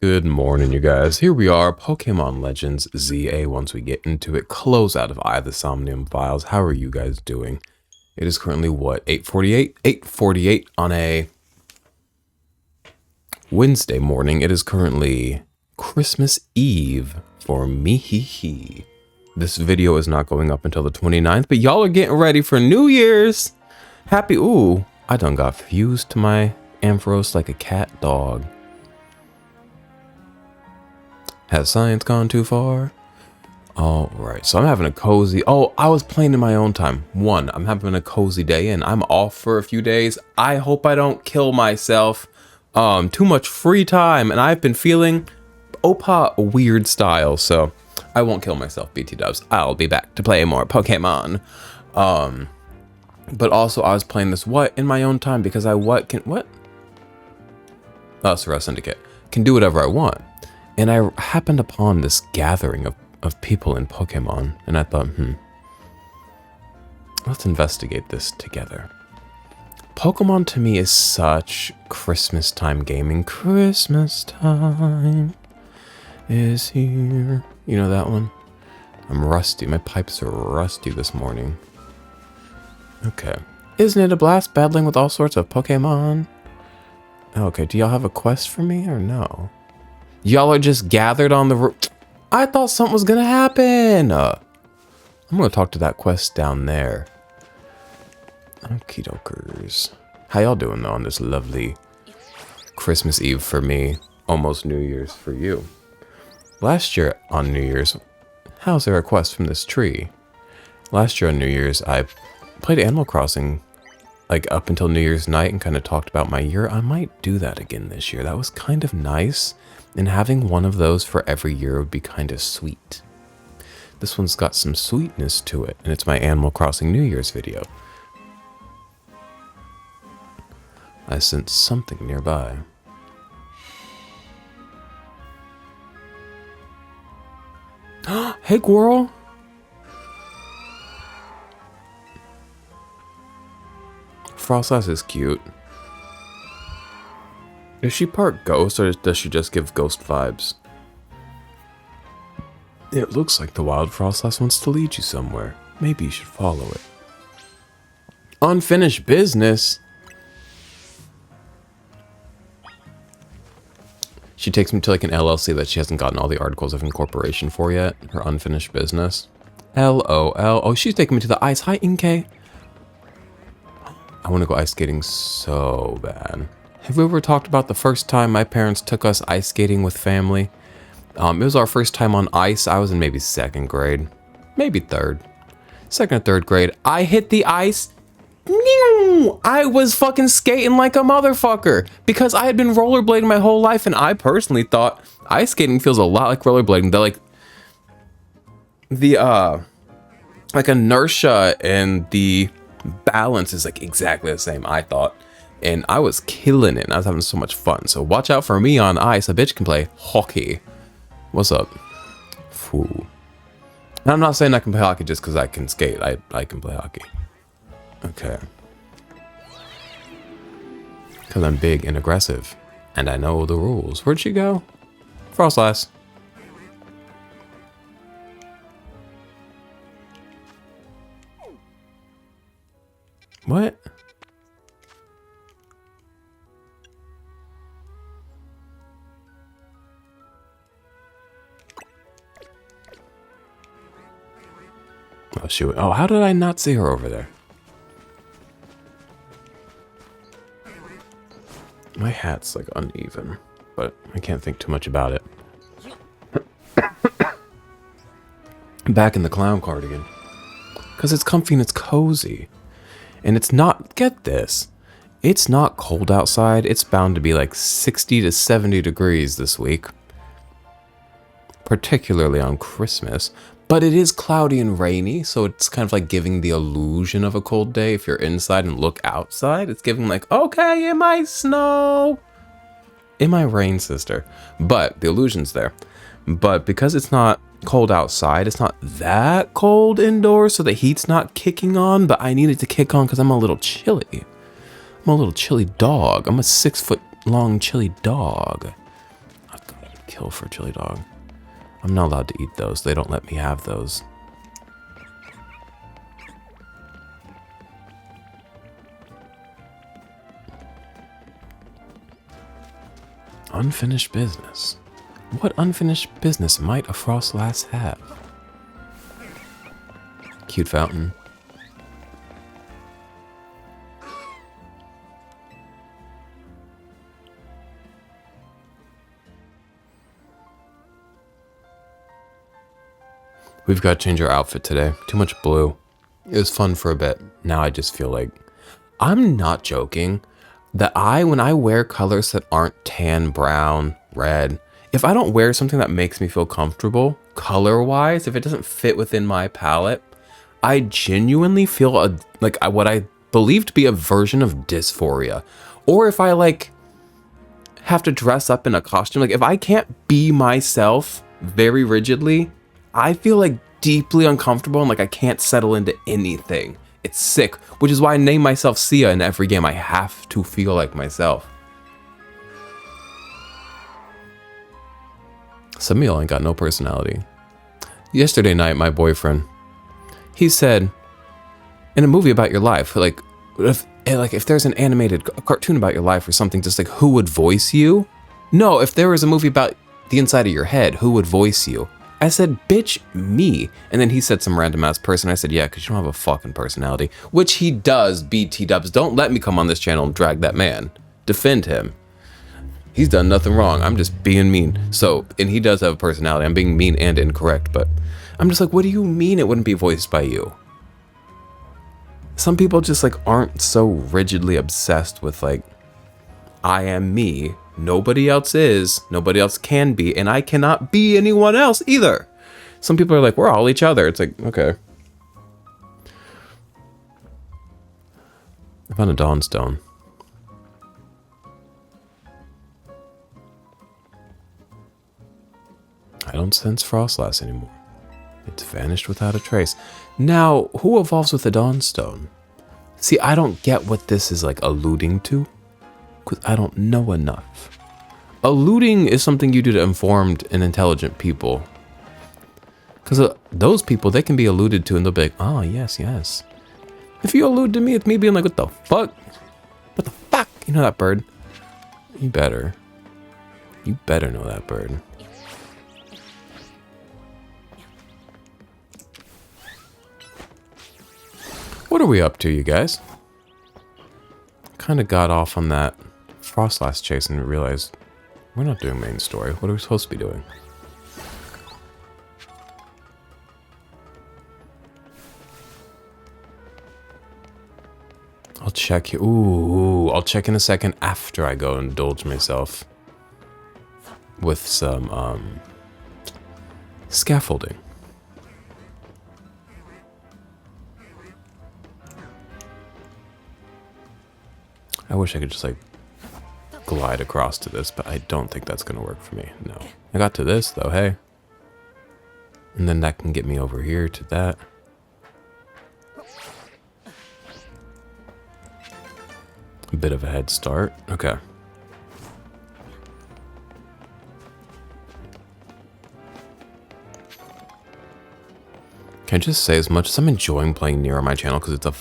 Good morning, you guys. Here we are, Pokemon Legends ZA. Once we get into it, close out of Eye of the Somnium Files. How are you guys doing? It is currently, what, 8:48? 8:48 on a Wednesday morning. It is currently Christmas Eve for me. This video is not going up until the 29th, but y'all are getting ready for New Year's. Happy, ooh, I done got fused to my Ampharos like a cat dog. Has science gone too far? All right, so I'm having a cozy, I was playing in my own time. I'm having a cozy day and I'm off for a few days. I hope I don't kill myself. Too much free time and I've been feeling Opa weird style, so I won't kill myself, BT dubs. I'll be back to play more Pokemon. But also I was playing this in my own time because Ceres Syndicate can do whatever I want. And I happened upon this gathering of people in Pokemon, and I thought, let's investigate this together. Pokemon to me is such Christmas time gaming. Christmas time is here. You know that one? I'm rusty. My pipes are rusty this morning. Okay. Isn't it a blast battling with all sorts of Pokemon? Okay, do y'all have a quest for me or no? Y'all are just gathered on the roof. I thought something was gonna happen. I'm gonna talk to that quest down there. Okie dokers. How y'all doing though on this lovely Christmas Eve for me, almost New Year's for you? Last year on New Year's, how's there a quest from this tree? Last year on New Year's, I played Animal Crossing like up until New Year's night and kind of talked about my year. I might do that again this year. That was kind of nice. And having one of those for every year would be kind of sweet. This one's got some sweetness to it, and it's my Animal Crossing New Year's video. I sensed something nearby. Hey, Squirrel! Frostlass is cute. Is she part ghost, or does she just give ghost vibes? It looks like the wild Frostlass wants to lead you somewhere. Maybe you should follow it. Unfinished business? She takes me to like an LLC that she hasn't gotten all the articles of incorporation for yet. Her unfinished business. LOL. Oh, she's taking me to the ice. Hi, Inkay. I want to go ice skating so bad. Have we ever talked about the first time my parents took us ice skating with family? It was our first time on ice. I was in maybe second grade, maybe third. Second or third grade. I hit the ice. I was fucking skating like a motherfucker because I had been rollerblading my whole life, and I personally thought ice skating feels a lot like rollerblading. The like inertia and the balance is like exactly the same, I thought. And I was killing it, and I was having so much fun. So watch out for me on ice. A bitch can play hockey. What's up? Fool. And I'm not saying I can play hockey just because I can skate. I can play hockey. Okay. Because I'm big and aggressive. And I know the rules. Where'd she go? Frostlass. What? Oh, shoot. Oh, how did I not see her over there? My hat's like uneven, but I can't think too much about it. Back in the clown cardigan. Because it's comfy and it's cozy. And it's not, get this, it's not cold outside. It's bound to be like 60 to 70 degrees this week. Particularly on Christmas. But it is cloudy and rainy, so it's kind of like giving the illusion of a cold day. If you're inside and look outside, it's giving like, okay, it might snow. It might rain, sister. But the illusion's there. But because it's not cold outside, it's not that cold indoors, so the heat's not kicking on, but I need it to kick on because I'm a little chilly. I'm a little chilly dog. I'm a 6 foot long chilly dog. kill for chili dog. I'm not allowed to eat those. They don't let me have those. Unfinished business. What unfinished business might a Frostlass have? Cute fountain. We've got to change our outfit today. Too much blue. It was fun for a bit. Now I just feel like... I'm not joking. That when I wear colors that aren't tan, brown, red, if I don't wear something that makes me feel comfortable, color-wise, if it doesn't fit within my palette, I genuinely feel what I believe to be a version of dysphoria. Or if I like have to dress up in a costume, like if I can't be myself very rigidly, I feel like deeply uncomfortable and like I can't settle into anything. It's sick, which is why I name myself Sia in every game. I have to feel like myself. Some of y'all ain't got no personality. Yesterday night, my boyfriend, he said, in a movie about your life, like if there's an animated cartoon about your life or something, just like who would voice you? No, if there was a movie about the inside of your head, who would voice you? I said, bitch, me. And then he said some random ass person. I said, yeah, because you don't have a fucking personality. Which he does, BT dubs. Don't let me come on this channel and drag that man. Defend him. He's done nothing wrong. I'm just being mean. So, and he does have a personality. I'm being mean and incorrect. But I'm just like, what do you mean it wouldn't be voiced by you? Some people just like aren't so rigidly obsessed with like, I am me. Nobody else is, nobody else can be, and I cannot be anyone else either. Some people are like, we're all each other. It's like, okay. I found a Dawnstone. I don't sense Frostlass anymore. It's vanished without a trace. Now, who evolves with the Dawnstone? See, I don't get what this is like alluding to. Because I don't know enough. Alluding is something you do to informed and intelligent people. Because those people, they can be alluded to and they'll be like, oh, yes, yes. If you allude to me, it's me being like, what the fuck? What the fuck? You know that bird? You better. You better know that bird. What are we up to, you guys? Kind of got off on that Frostlass chase and realized we're not doing main story. What are we supposed to be doing? I'll check here. Ooh, I'll check in a second after I go indulge myself with some scaffolding. I wish I could just like glide across to this, but I don't think that's gonna work for me. No. I got to this though, hey. And then that can get me over here to that. A bit of a head start. Okay. Can I just say, as much as I'm enjoying playing Nier on my channel, because it's a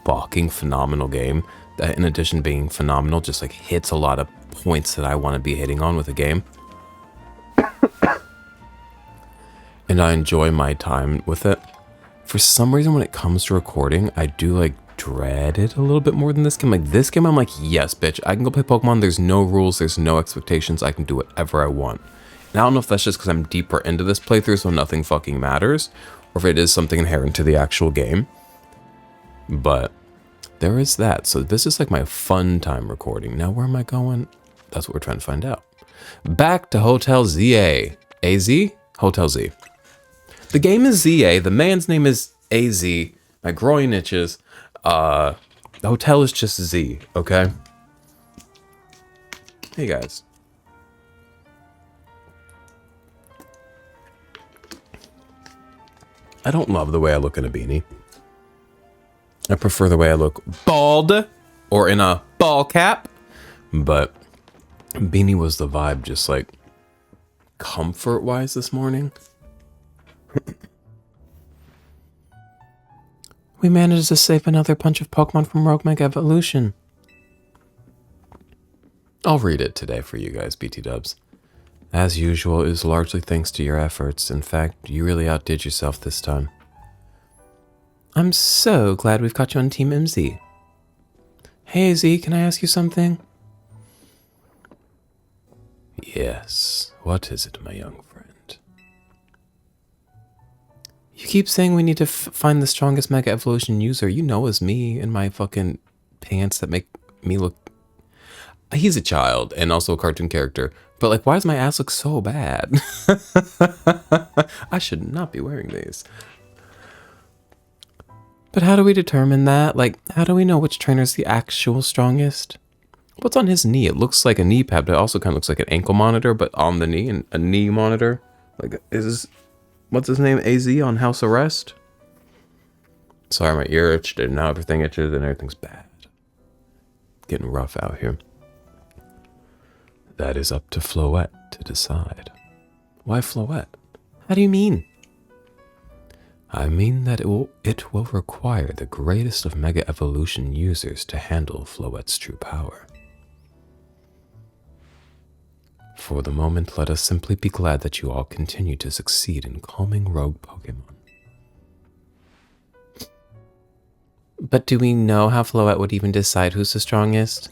fucking phenomenal game, that in addition to being phenomenal, just like hits a lot of points that I want to be hitting on with a game. And I enjoy my time with it. For some reason, when it comes to recording, I do like dread it a little bit more than this game. Like this game, I'm like, yes, bitch, I can go play Pokemon. There's no rules. There's no expectations. I can do whatever I want. And I don't know if that's just because I'm deeper into this playthrough, so nothing fucking matters, or if it is something inherent to the actual game. But there is that. So this is like my fun time recording. Now, where am I going? That's what we're trying to find out. Back to Hotel ZA. AZ? Hotel Z. The game is ZA. The man's name is AZ. My groin itches. The hotel is just Z, okay? Hey, guys. I don't love the way I look in a beanie. I prefer the way I look bald or in a ball cap, but beanie was the vibe, just like comfort-wise this morning. We managed to save another bunch of Pokemon from Rogue Mega Evolution. I'll read it today for you guys, BT Dubs. As usual, it is largely thanks to your efforts. In fact, you really outdid yourself this time. I'm so glad we've got you on Team MZ. Hey, Z, can I ask you something? Yes. What is it, my young friend? You keep saying we need to find the strongest Mega Evolution user. You know it's me in my fucking pants that make me look... He's a child and also a cartoon character. But, like, why does my ass look so bad? I should not be wearing these. But how do we determine that? Like, how do we know which trainer is the actual strongest? What's on his knee? It looks like a knee pad, but it also kind of looks like an ankle monitor, but on the knee, and a knee monitor. Like, what's his name? AZ on house arrest? Sorry, my ear itched, and now everything itches, and everything's bad. Getting rough out here. That is up to Floette to decide. Why Floette? How do you mean? I mean that it will require the greatest of Mega Evolution users to handle Floette's true power. For the moment, let us simply be glad that you all continue to succeed in calming rogue Pokémon. But do we know how Floette would even decide who's the strongest?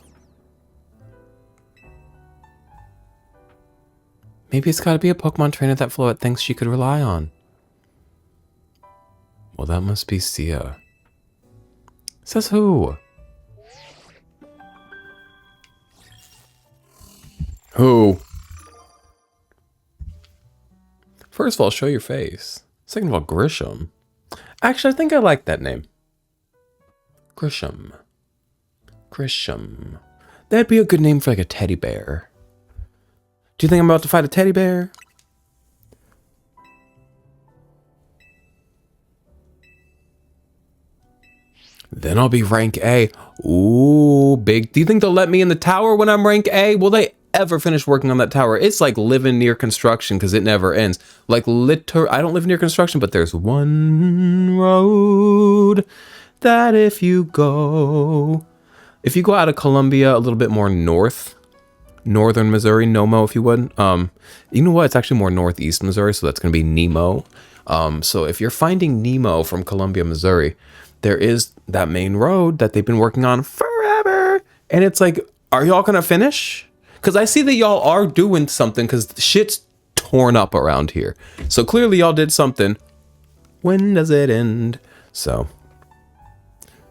Maybe it's gotta be a Pokemon trainer that Floette thinks she could rely on. Well, that must be Sia. Says who? Who? First of all, show your face. Second of all, Grisham. Actually, I think I like that name. Grisham. Grisham. That'd be a good name for like a teddy bear. Do you think I'm about to fight a teddy bear? Then I'll be rank A. Ooh, big. Do you think they'll let me in the tower when I'm rank A? Will they ever finish working on that tower? It's like living near construction because it never ends. Like I don't live near construction, but there's one road that if you go out of Columbia a little bit more northern Missouri, Nomo, if you would. You know what? It's actually more northeast Missouri, so that's going to be Nemo. So if you're finding Nemo from Columbia, Missouri, there is that main road that they've been working on forever. And it's like, are y'all going to finish? Because I see that y'all are doing something because shit's torn up around here. So clearly y'all did something. When does it end? So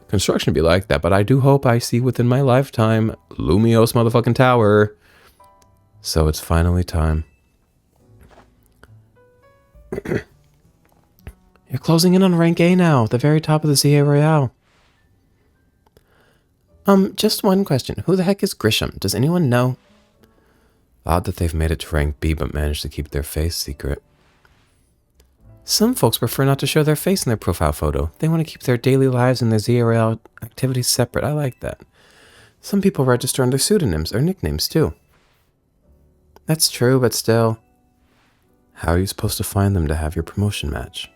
construction be like that, but I do hope I see within my lifetime Lumiose motherfucking tower. So it's finally time. You're closing in on rank A now, the very top of the CA Royale. Just one question. Who the heck is Grisham? Does anyone know? Odd that they've made it to rank B but managed to keep their face secret. Some folks prefer not to show their face in their profile photo. They want to keep their daily lives and their ZRL activities separate. I like that. Some people register under pseudonyms or nicknames too. That's true, but still. How are you supposed to find them to have your promotion match?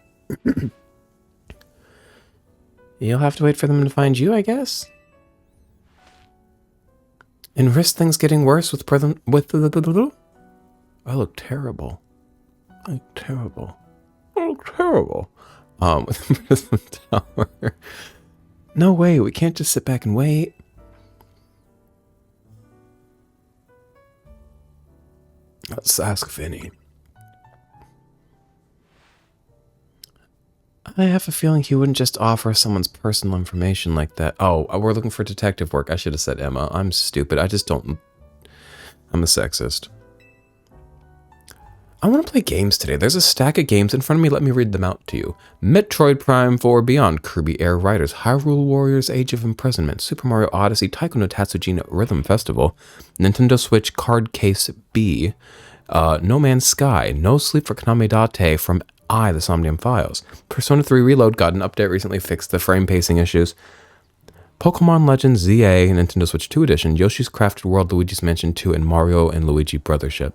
You'll have to wait for them to find you, I guess. And risk things getting worse with the... I look terrible. I look terrible. I look terrible. With the Prism Tower. No way, we can't just sit back and wait. Let's ask Vinny. I have a feeling he wouldn't just offer someone's personal information like that. Oh, we're looking for detective work. I should have said Emma. I'm stupid. I just don't... I'm a sexist. I want to play games today. There's a stack of games in front of me. Let me read them out to you. Metroid Prime 4 Beyond, Kirby Air Riders, Hyrule Warriors Age of Imprisonment, Super Mario Odyssey, Taiko no Tatsujin Rhythm Festival, Nintendo Switch Card Case B, No Man's Sky, No Sleep for Kaname Date from The Somnium Files. Persona 3 Reload got an update recently, fixed the frame pacing issues. Pokemon Legends ZA, Nintendo Switch 2 Edition, Yoshi's Crafted World, Luigi's Mansion 2, and Mario and Luigi Brothership.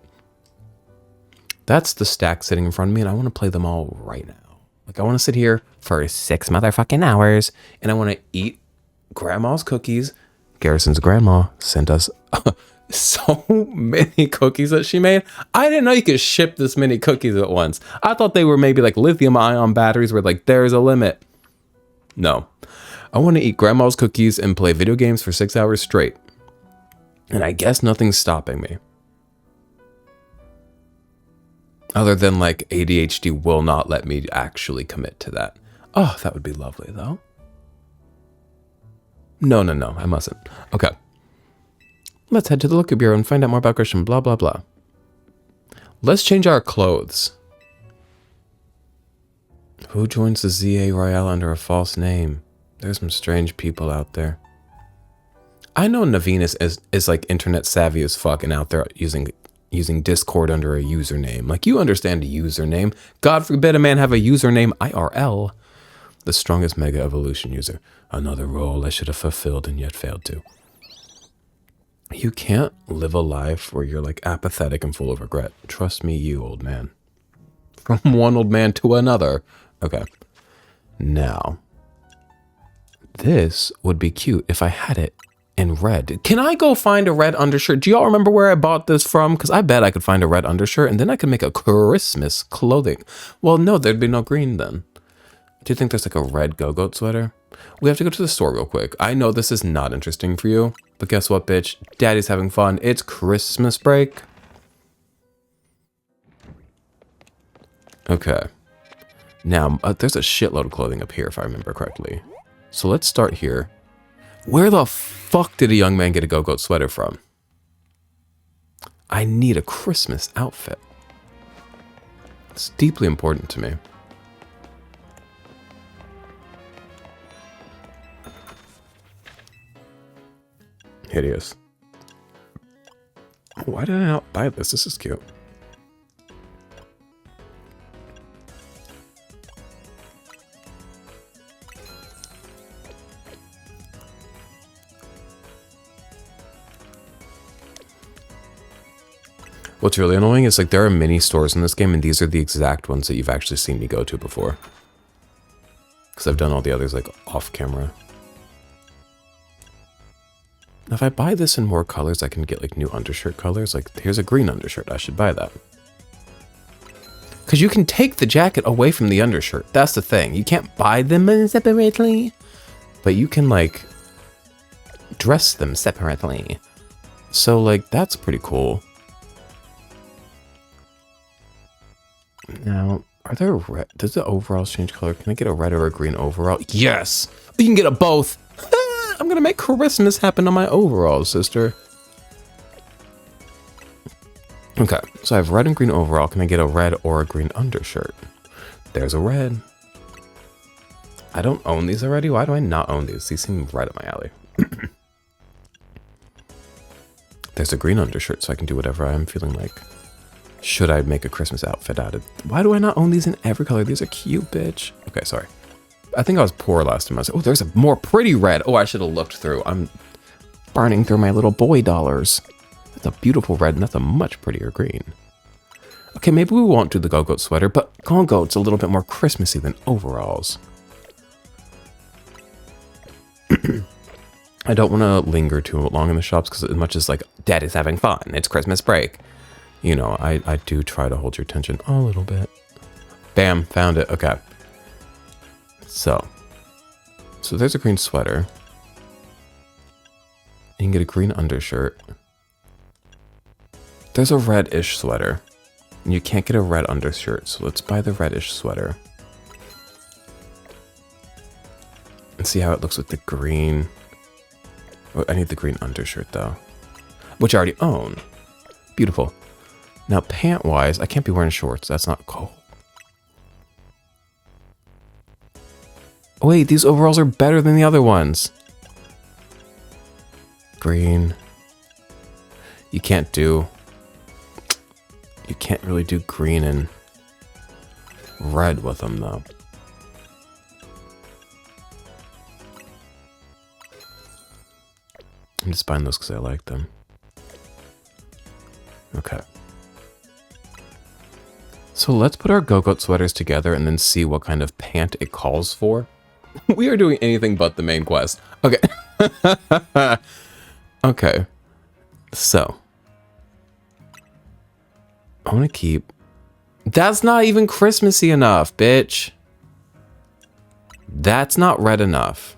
That's the stack sitting in front of me, and I want to play them all right now. Like, I want to sit here for 6 motherfucking hours, and I want to eat grandma's cookies. Garrison's grandma sent us so many cookies that she made. I didn't know you could ship this many cookies at once. I thought they were maybe like lithium ion batteries where like there's a limit. No. I want to eat grandma's cookies and play video games for 6 hours straight. And I guess nothing's stopping me. Other than like ADHD will not let me actually commit to that. Oh, that would be lovely though. No, I mustn't. Okay. Let's head to the liquor bureau and find out more about Christian, blah, blah, blah. Let's change our clothes. Who joins the ZA Royale under a false name? There's some strange people out there. I know Naveen is like internet savvy as fuck and out there using Discord under a username. Like, you understand a username. God forbid a man have a username IRL. The strongest mega evolution user. Another role I should have fulfilled and yet failed to. You can't live a life where you're like apathetic and full of regret. Trust me, you old man. From one old man to another. Okay. Now, this would be cute if I had it in red. Can I go find a red undershirt? Do y'all remember where I bought this from? Because I bet I could find a red undershirt and then I could make a Christmas clothing. Well, no, there'd be no green then. Do you think there's like a red go-goat sweater? We have to go to the store real quick. I know this is not interesting for you, but guess what, bitch? Daddy's having fun. It's Christmas break. Okay. Now, there's a shitload of clothing up here, if I remember correctly. So let's start here. Where the fuck did a young man get a go-goat sweater from? I need a Christmas outfit. It's deeply important to me. Hideous. Why did I not buy this? This is cute. What's really annoying is like there are mini stores in this game and these are the exact ones that you've actually seen me go to before. Because I've done all the others like off camera. Now if I buy this in more colors, I can get like new undershirt colors. Like here's a green undershirt. I should buy that. Because you can take the jacket away from the undershirt. That's the thing. You can't buy them separately. But you can like dress them separately. So like that's pretty cool. Now, are there red? Does the overalls change color? Can I get a red or a green overall? Yes! You can get a both! I'm gonna make Christmas happen on my overalls, sister. Okay, so I have red and green overall. Can I get a red or a green undershirt? There's a red. I don't own these already. Why do I not own these? These seem right up my alley. There's a green undershirt, so I can do whatever I'm feeling like. Should I make a Christmas outfit out of? Why do I not own these in every color? These are cute, bitch. Okay, sorry. I think I was poor last time. I was like, oh, there's a more pretty red. Oh, I should have looked through. I'm burning through my little boy dollars. That's a beautiful red, and that's a much prettier green. Okay, maybe we won't do the go-goat sweater, but go-goat's a little bit more Christmassy than overalls. I don't want to linger too long in the shops because as much as like, Daddy's having fun, it's Christmas break. You know, I do try to hold your attention a little bit. Bam, found it. Okay. So there's a green sweater. You can get a green undershirt. There's a reddish sweater. And you can't get a red undershirt, so let's buy the reddish sweater. And see how it looks with the green. Oh, I need the green undershirt though. Which I already own. Beautiful. Now, pant-wise, I can't be wearing shorts. That's not cool. Oh, wait, these overalls are better than the other ones. Green. You can't really do green and red with them, though. I'm just buying those because I like them. Okay. So let's put our go-goat sweaters together and then see what kind of pant it calls for. We are doing anything but the main quest. Okay. Okay. So. I want to keep... That's not even Christmassy enough, bitch. That's not red enough.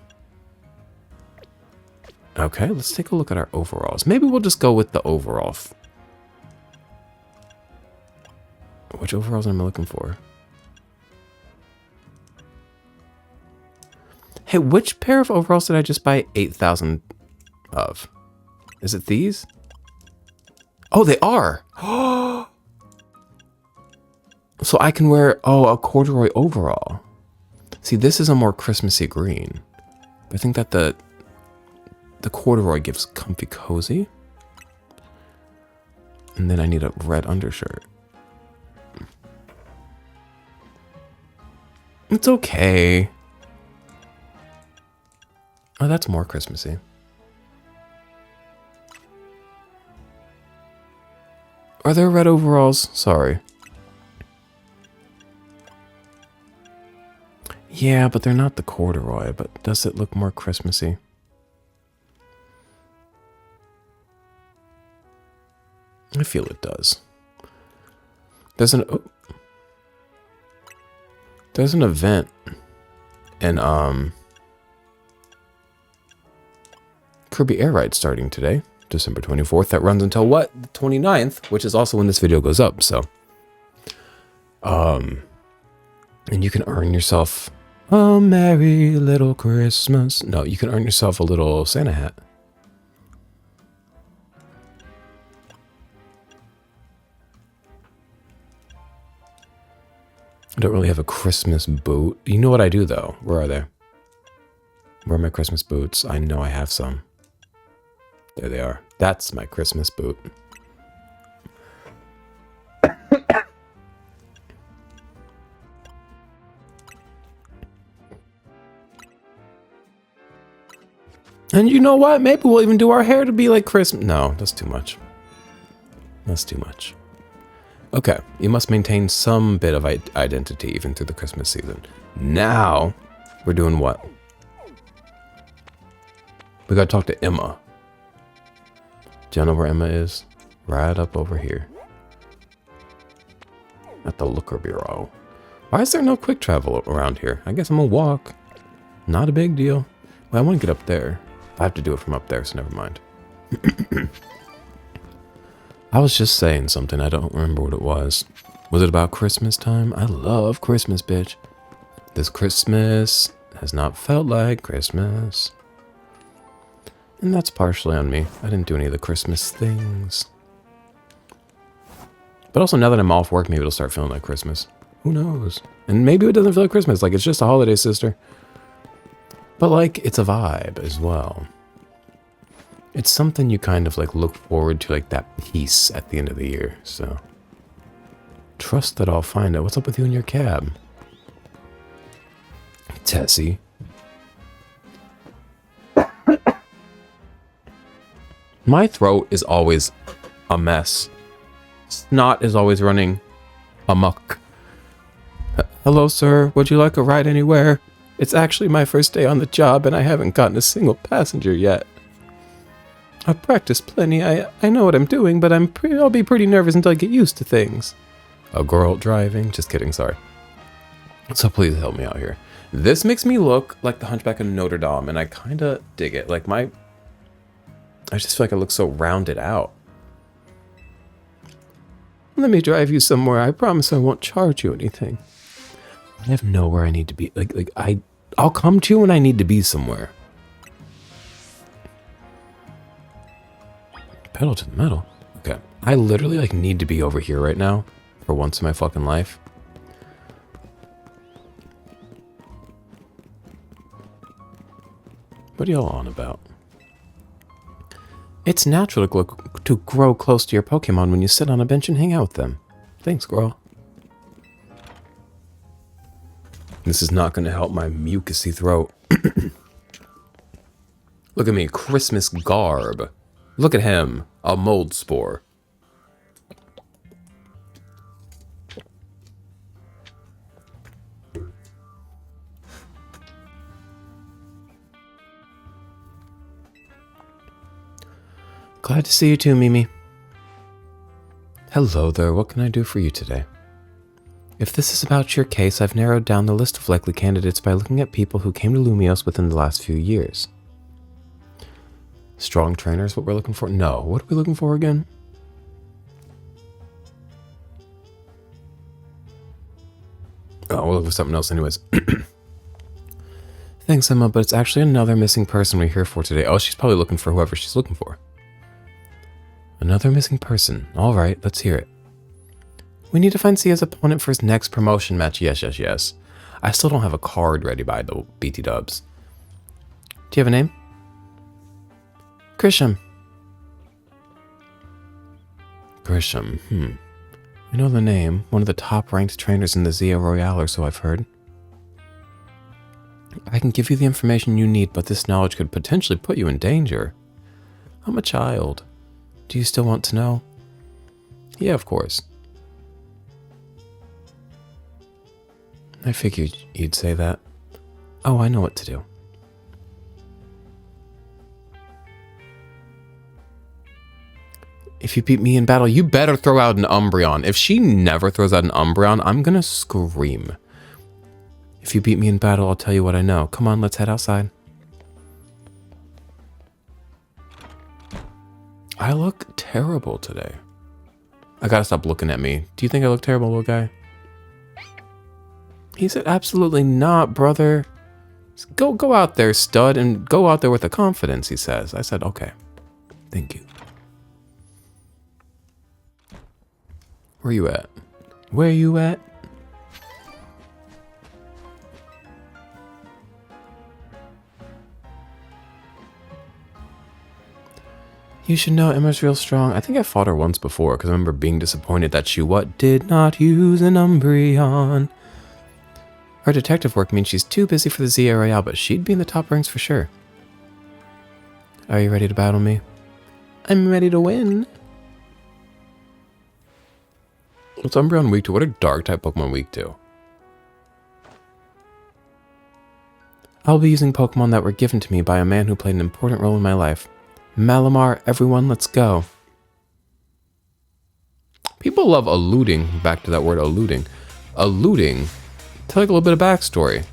Okay, let's take a look at our overalls. Maybe we'll just go with the overalls. Which overalls am I looking for? Hey, which pair of overalls did I just buy 8,000 of? Is it these? Oh, they are. So I can wear, a corduroy overall. See, this is a more Christmassy green. I think that the corduroy gives comfy cozy. And then I need a red undershirt. It's okay. Oh, that's more Christmassy. Are there red overalls? Sorry. Yeah, but they're not the corduroy, but does it look more Christmassy? I feel it does. There's an event in Kirby Air Ride starting today, December 24th, that runs until what? The 29th, which is also when this video goes up, so. And you can earn yourself a merry little Christmas. No, you can earn yourself a little Santa hat. I don't really have a Christmas boot. You know what I do, though? Where are they? Where are my Christmas boots? I know I have some. There they are. That's my Christmas boot. And you know what? Maybe we'll even do our hair to be like Christmas. No, that's too much. That's too much. Okay, you must maintain some bit of identity even through the Christmas season. Now, we're doing what? We gotta talk to Emma. Do you know where Emma is? Right up over here. At the Looker Bureau. Why is there no quick travel around here? I guess I'm gonna walk. Not a big deal. Well, I want to get up there. I have to do it from up there, so never mind. I was just saying something. I don't remember what it was. Was it about Christmas time? I love Christmas, bitch. This Christmas has not felt like Christmas. And that's partially on me. I didn't do any of the Christmas things. But also, now that I'm off work, maybe it'll start feeling like Christmas. Who knows? And maybe it doesn't feel like Christmas. Like, it's just a holiday, sister. But, like, it's a vibe as well. It's something you kind of, like, look forward to, like, that peace at the end of the year, so. Trust that I'll find out. What's up with you in your cab? Tessie. My throat is always a mess. Snot is always running amok. Hello, sir. Would you like a ride anywhere? It's actually my first day on the job, and I haven't gotten a single passenger yet. I've practiced plenty. I know what I'm doing, but I'll be pretty nervous until I get used to things. A girl driving? Just kidding, sorry. So please help me out here. This makes me look like the Hunchback of Notre Dame, and I kind of dig it. Like I just feel like I look so rounded out. Let me drive you somewhere. I promise I won't charge you anything. I have nowhere I need to be. I'll come to you when I need to be somewhere. Pedal to the metal. Okay. I literally need to be over here right now for once in my fucking life. What are y'all on about? It's natural to grow close to your Pokémon when you sit on a bench and hang out with them. Thanks, girl. This is not going to help my mucousy throat. Look at me, Christmas garb. Look at him, a mold spore. Glad to see you too, Mimi. Hello there, what can I do for you today? If this is about your case, I've narrowed down the list of likely candidates by looking at people who came to Lumios within the last few years. Strong trainers, what we're looking for? No, what are we looking for again? Oh, we'll look for something else anyways. Thanks, Emma, but it's actually another missing person we're here for today. Oh, she's probably looking for whoever she's looking for. Another missing person. Alright, let's hear it. We need to find Sia's opponent for his next promotion match. Yes, yes, yes. I still don't have a card ready by the BT dubs. Do you have a name? Grisham. Grisham, I know the name. One of the top-ranked trainers in the Zia Royale, or so I've heard. I can give you the information you need, but this knowledge could potentially put you in danger. I'm a child. Do you still want to know? Yeah, of course. I figured you'd say that. Oh, I know what to do. If you beat me in battle, you better throw out an Umbreon. If she never throws out an Umbreon, I'm gonna scream. If you beat me in battle, I'll tell you what I know. Come on, let's head outside. I look terrible today. I gotta stop looking at me. Do you think I look terrible, little guy? He said, absolutely not, brother. Go out there, stud, and go out there with the confidence, he says. I said, okay. Thank you. Where you at? Where you at? You should know Emma's real strong. I think I fought her once before, because I remember being disappointed that she, did not use an Umbreon. Her detective work means she's too busy for the Zia Royale, but she'd be in the top ranks for sure. Are you ready to battle me? I'm ready to win. What's Umbreon weak to? What are Dark-type Pokemon weak to? I'll be using Pokemon that were given to me by a man who played an important role in my life. Malamar, everyone, let's go. People love alluding, back to that word alluding. Alluding to like a little bit of backstory.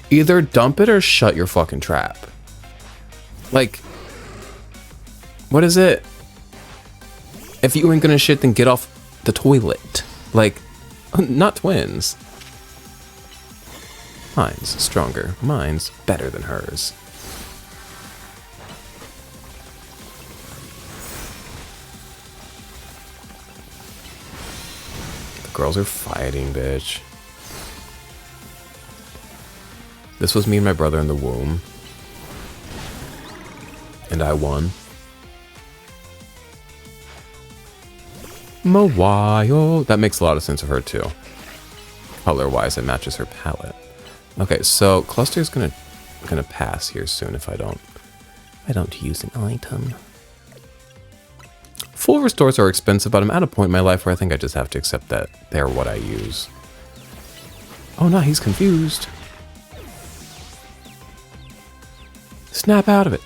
Either dump it or shut your fucking trap. Like, what is it? If you ain't gonna shit, then get off the toilet. Like, not twins. Mine's stronger. Mine's better than hers. Girls are fighting, bitch. This was me and my brother in the womb. And I won. Mawile. That makes a lot of sense of her too. Color-wise, it matches her palette. Okay, so Cluster's gonna pass here soon if I don't use an item. Full restores are expensive, but I'm at a point in my life where I think I just have to accept that they're what I use. Oh no, he's confused. Snap out of it.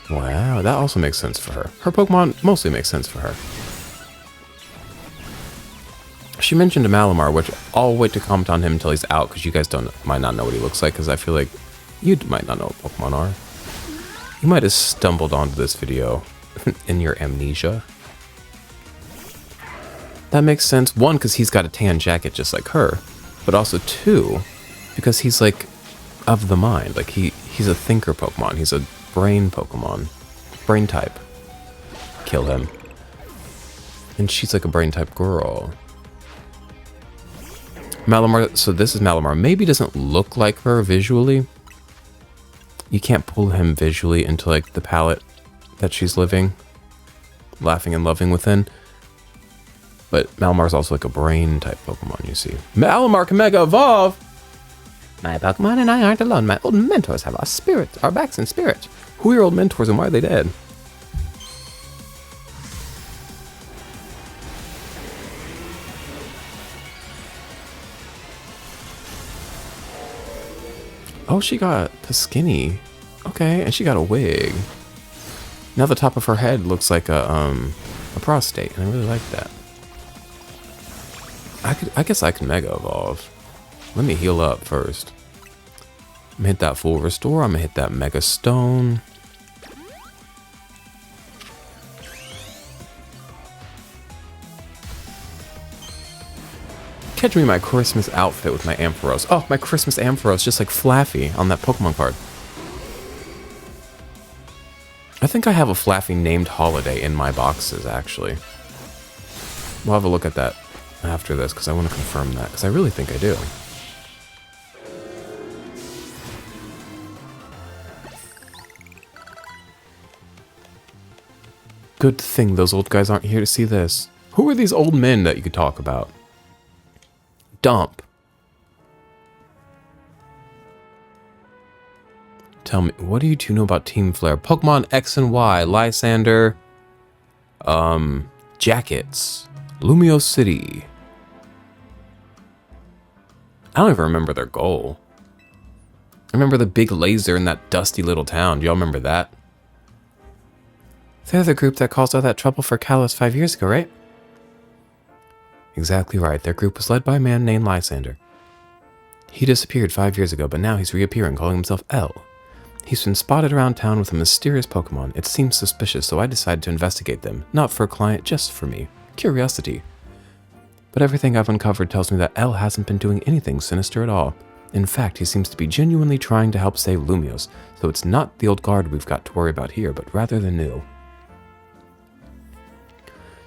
Wow, that also makes sense for her. Her Pokemon mostly makes sense for her. She mentioned a Malamar, which I'll wait to comment on him until he's out, because you guys might not know what he looks like, because I feel like you might not know what Pokemon are. You might have stumbled onto this video in your amnesia. That makes sense. One, because he's got a tan jacket just like her, but also two, because he's like of the mind. Like he's a thinker Pokemon. He's a brain Pokemon. Brain type. Kill him. And she's like a brain type girl. Malamar, so this is Malamar. Maybe doesn't look like her visually. You can't pull him visually into like the palette that she's living, laughing and loving within. But Malamar's also like a brain type Pokemon, you see. Malamar can Mega Evolve! My Pokemon and I aren't alone. My old mentors have our backs in spirit. Who are your old mentors and why are they dead? Oh, she got the skinny. Okay, and she got a wig. Now the top of her head looks like a prostate, and I really like that. I guess I can Mega Evolve. Let me heal up first. I'm gonna hit that full restore. I'm gonna hit that Mega Stone. Catch me in my Christmas outfit with my Ampharos. Oh, my Christmas Ampharos, just like Flaffy on that Pokemon card. I think I have a Flaffy named Holiday in my boxes, actually. We'll have a look at that after this, because I want to confirm that, because I really think I do. Good thing those old guys aren't here to see this. Who are these old men that you could talk about? Dump. Tell me, what do you two know about Team Flare? Pokemon X and Y, Lysander, Jackets, Lumio City. I don't even remember their goal. I remember the big laser in that dusty little town. Do y'all remember that? They're the group that caused all that trouble for Kalos 5 years ago, right? Exactly right. Their group was led by a man named Lysander. He disappeared 5 years ago, but now he's reappearing, calling himself L. He's been spotted around town with a mysterious Pokemon. It seems suspicious, so I decided to investigate them. Not for a client, just for me. Curiosity. But everything I've uncovered tells me that L hasn't been doing anything sinister at all. In fact, he seems to be genuinely trying to help save Lumios, so it's not the old guard we've got to worry about here, but rather the new.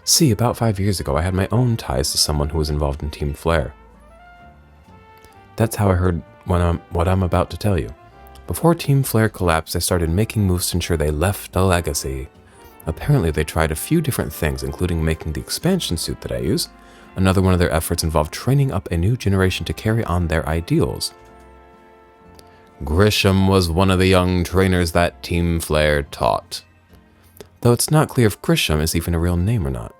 See, about 5 years ago, I had my own ties to someone who was involved in Team Flare. That's how I heard what I'm about to tell you. Before Team Flare collapsed, they started making moves to ensure they left a legacy. Apparently, they tried a few different things, including making the expansion suit that I use. Another one of their efforts involved training up a new generation to carry on their ideals. Grisham was one of the young trainers that Team Flare taught. Though it's not clear if Grisham is even a real name or not.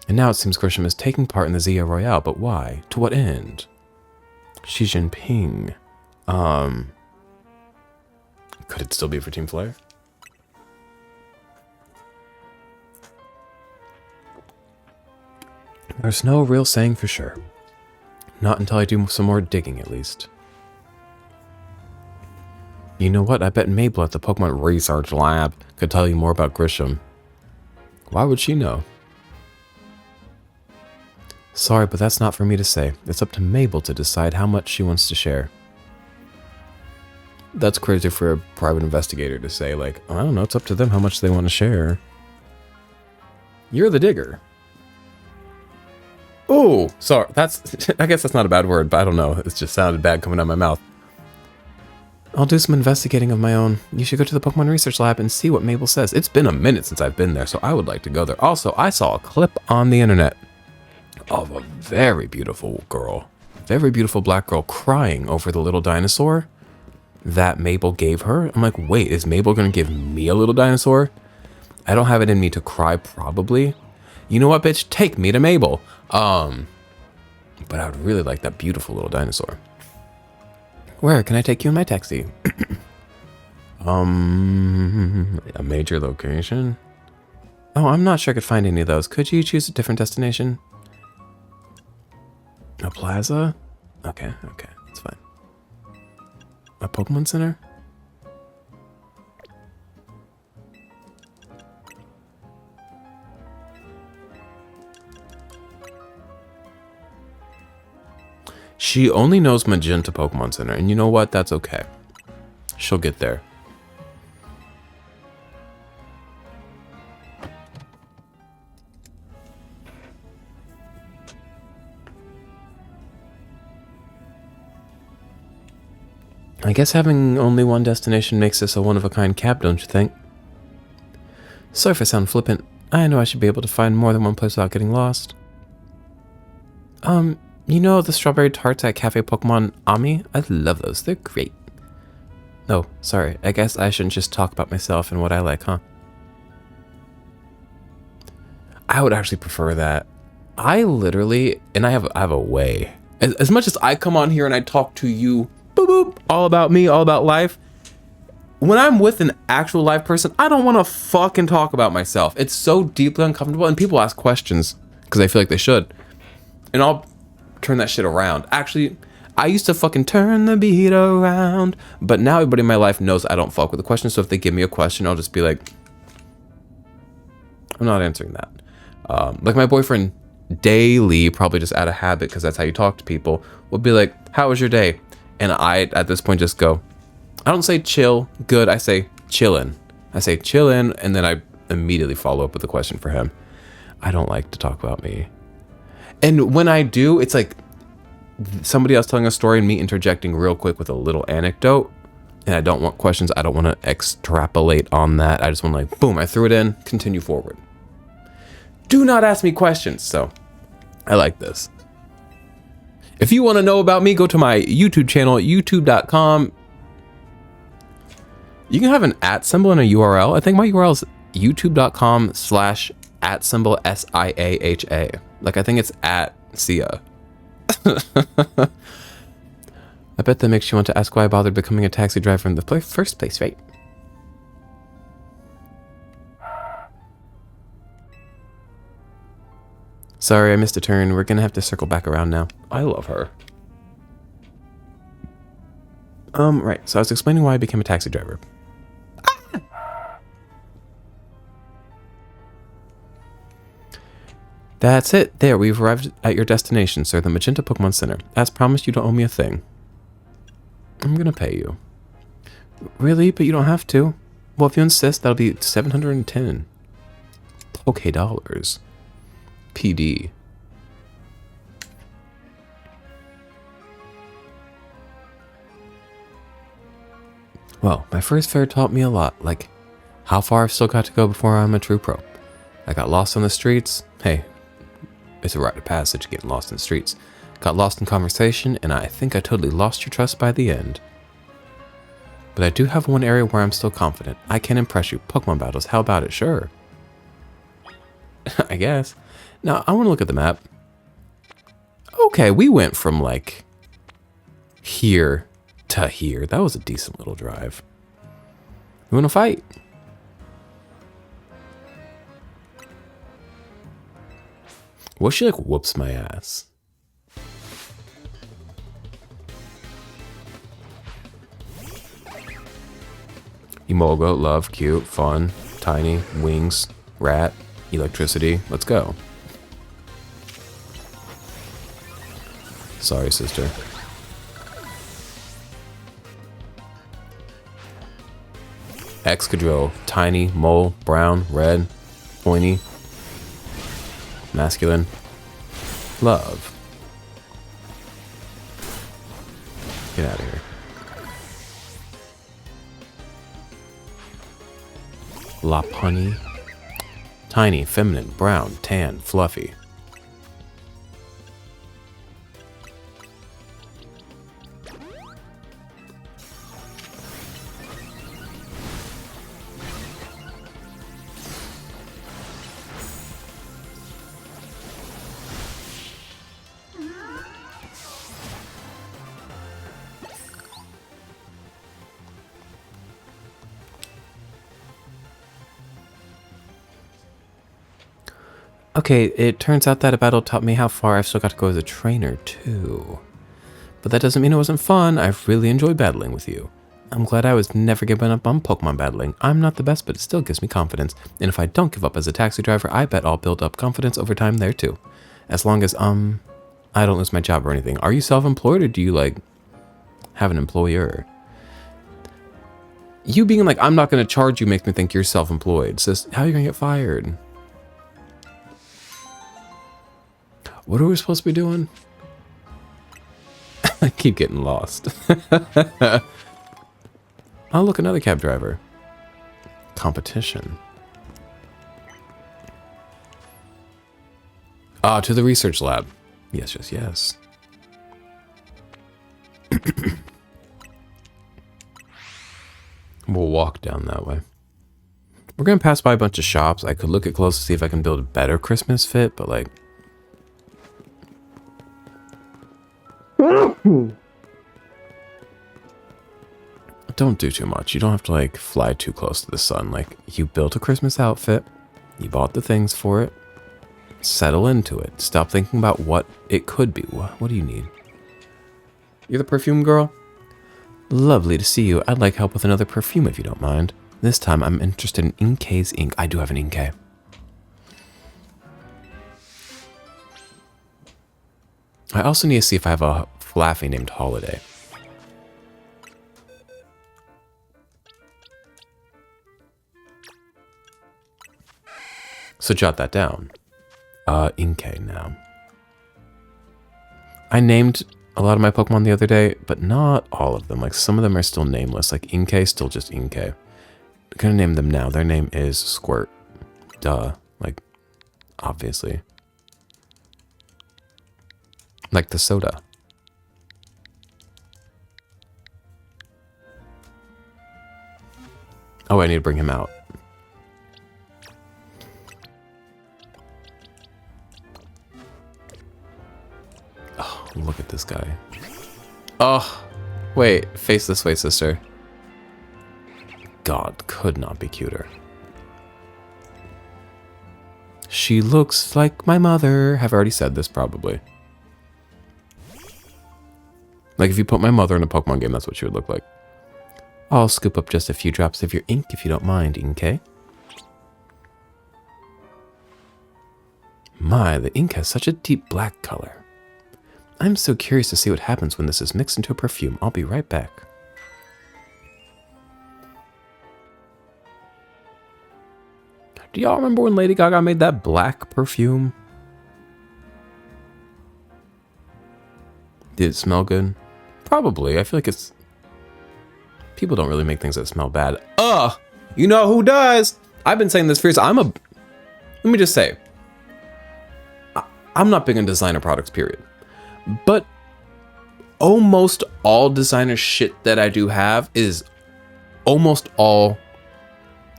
And now it seems Grisham is taking part in the Zia Royale, but why? To what end? Xi Jinping. Could it still be for Team Flare? There's no real saying for sure. Not until I do some more digging, at least. You know what? I bet Mabel at the Pokemon Research Lab could tell you more about Grisham. Why would she know? Sorry, but that's not for me to say. It's up to Mabel to decide how much she wants to share. That's crazy for a private investigator to say, like, I don't know, it's up to them how much they want to share. You're the digger. Oh, sorry, I guess that's not a bad word, but I don't know. It just sounded bad coming out of my mouth. I'll do some investigating of my own. You should go to the Pokemon Research Lab and see what Mabel says. It's been a minute since I've been there, so I would like to go there. Also, I saw a clip on the internet of a very beautiful girl, very beautiful black girl crying over the little dinosaur that Mabel gave her. I'm like, wait, is Mabel going to give me a little dinosaur? I don't have it in me to cry, probably. You know what, bitch? Take me to Mabel. But I would really like that beautiful little dinosaur. Where can I take you in my taxi? A major location? Oh, I'm not sure I could find any of those. Could you choose a different destination? A plaza? Okay, that's fine. A Pokemon Center? She only knows Magenta Pokemon Center, and you know what? That's okay. She'll get there. I guess having only one destination makes this a one-of-a-kind cab, don't you think? Sorry if I sound flippant. I know I should be able to find more than one place without getting lost. You know the strawberry tarts at Cafe Pokemon Ami? I love those. They're great. No, sorry. I guess I shouldn't just talk about myself and what I like, huh? I would actually prefer that. I literally, and I have a way. As much as I come on here and I talk to you, boop, boop, all about me, all about life, when I'm with an actual live person, I don't want to fucking talk about myself. It's so deeply uncomfortable, and people ask questions because they feel like they should. And I'll turn that shit around. Actually, I used to fucking turn the beat around, but now everybody in my life knows I don't fuck with the question. So if they give me a question, I'll just be like, I'm not answering that. Like my boyfriend daily, probably just out of habit, because that's how you talk to people, would be like, how was your day? And I, at this point, just go, I don't say chill, good. I say chillin'. I say chillin', and then I immediately follow up with a question for him. I don't like to talk about me. And when I do, it's like somebody else telling a story and me interjecting real quick with a little anecdote. And I don't want questions. I don't want to extrapolate on that. I just want to like, boom, I threw it in, continue forward. Do not ask me questions. So I like this. If you want to know about me, go to my YouTube channel, youtube.com. You can have an @ symbol and a URL. I think my URL is youtube.com/@SIAHA. Like, I think it's @Sia. I bet that makes you want to ask why I bothered becoming a taxi driver in the first place, right? Sorry, I missed a turn. We're gonna have to circle back around now. I love her. Right. So I was explaining why I became a taxi driver. That's it. There, we've arrived at your destination, sir, the Magenta Pokemon Center. As promised, you don't owe me a thing. I'm gonna pay you. Really? But you don't have to. Well, if you insist, that'll be 710 Poké dollars. PD. Well, my first fare taught me a lot, like how far I've still got to go before I'm a true pro. I got lost on the streets. Hey, it's a rite of passage getting lost in the streets. Got lost in conversation, and I think I totally lost your trust by the end. But I do have one area where I'm still confident. I can impress you. Pokemon battles, how about it? Sure. I guess. Now, I want to look at the map. Okay, we went from like here to here. That was a decent little drive. You want to fight? What if she like whoops my ass? Emolga, love, cute, fun, tiny, wings, rat, electricity. Let's go. Sorry, sister. Excadrill, tiny, mole, brown, red, pointy, masculine, love. Get out of here. Lopunny, tiny, feminine, brown, tan, fluffy. Okay, it turns out that a battle taught me how far I've still got to go as a trainer, too. But that doesn't mean it wasn't fun. I've really enjoyed battling with you. I'm glad I was never giving up on Pokemon battling. I'm not the best, but it still gives me confidence. And if I don't give up as a taxi driver, I bet I'll build up confidence over time there, too. As long as, I don't lose my job or anything. Are you self-employed, or do you, like, have an employer? You being like, I'm not going to charge you makes me think you're self-employed. Sis, how are you going to get fired? What are we supposed to be doing? I keep getting lost. Oh, look, another cab driver. Competition. Ah, to the research lab. Yes, yes, yes. We'll walk down that way. We're going to pass by a bunch of shops. I could look at close to see if I can build a better Christmas fit, but like... don't do too much. You don't have to like fly too close to the sun. Like, you built a Christmas outfit, you bought the things for it, settle into it. Stop thinking about what it could be. What do you need? You're the perfume girl? Lovely to see you. I'd like help with another perfume if you don't mind. This time I'm interested in Inkay's ink. I do have an Inkay. I also need to see if I have a Flaffy named Holiday. So jot that down. Inkay now. I named a lot of my Pokemon the other day, but not all of them. Like, some of them are still nameless. Like, Inkay, still just Inkay. I'm gonna name them now. Their name is Squirt. Duh. Like, obviously. Like the soda. Oh, I need to bring him out. Oh, look at this guy. Oh, wait. Face this way, sister. God, could not be cuter. She looks like my mother. Have I already said this? Probably. Like, if you put my mother in a Pokemon game, that's what she would look like. I'll scoop up just a few drops of your ink if you don't mind, Inkay. My, the ink has such a deep black color. I'm so curious to see what happens when this is mixed into a perfume. I'll be right back. Do y'all remember when Lady Gaga made that black perfume? Did it smell good? Probably. I feel like it's... People don't really make things that smell bad. You know who does? I've been saying this for years. Let me just say. I'm not big on designer products, period. But almost all designer shit that I do have is almost all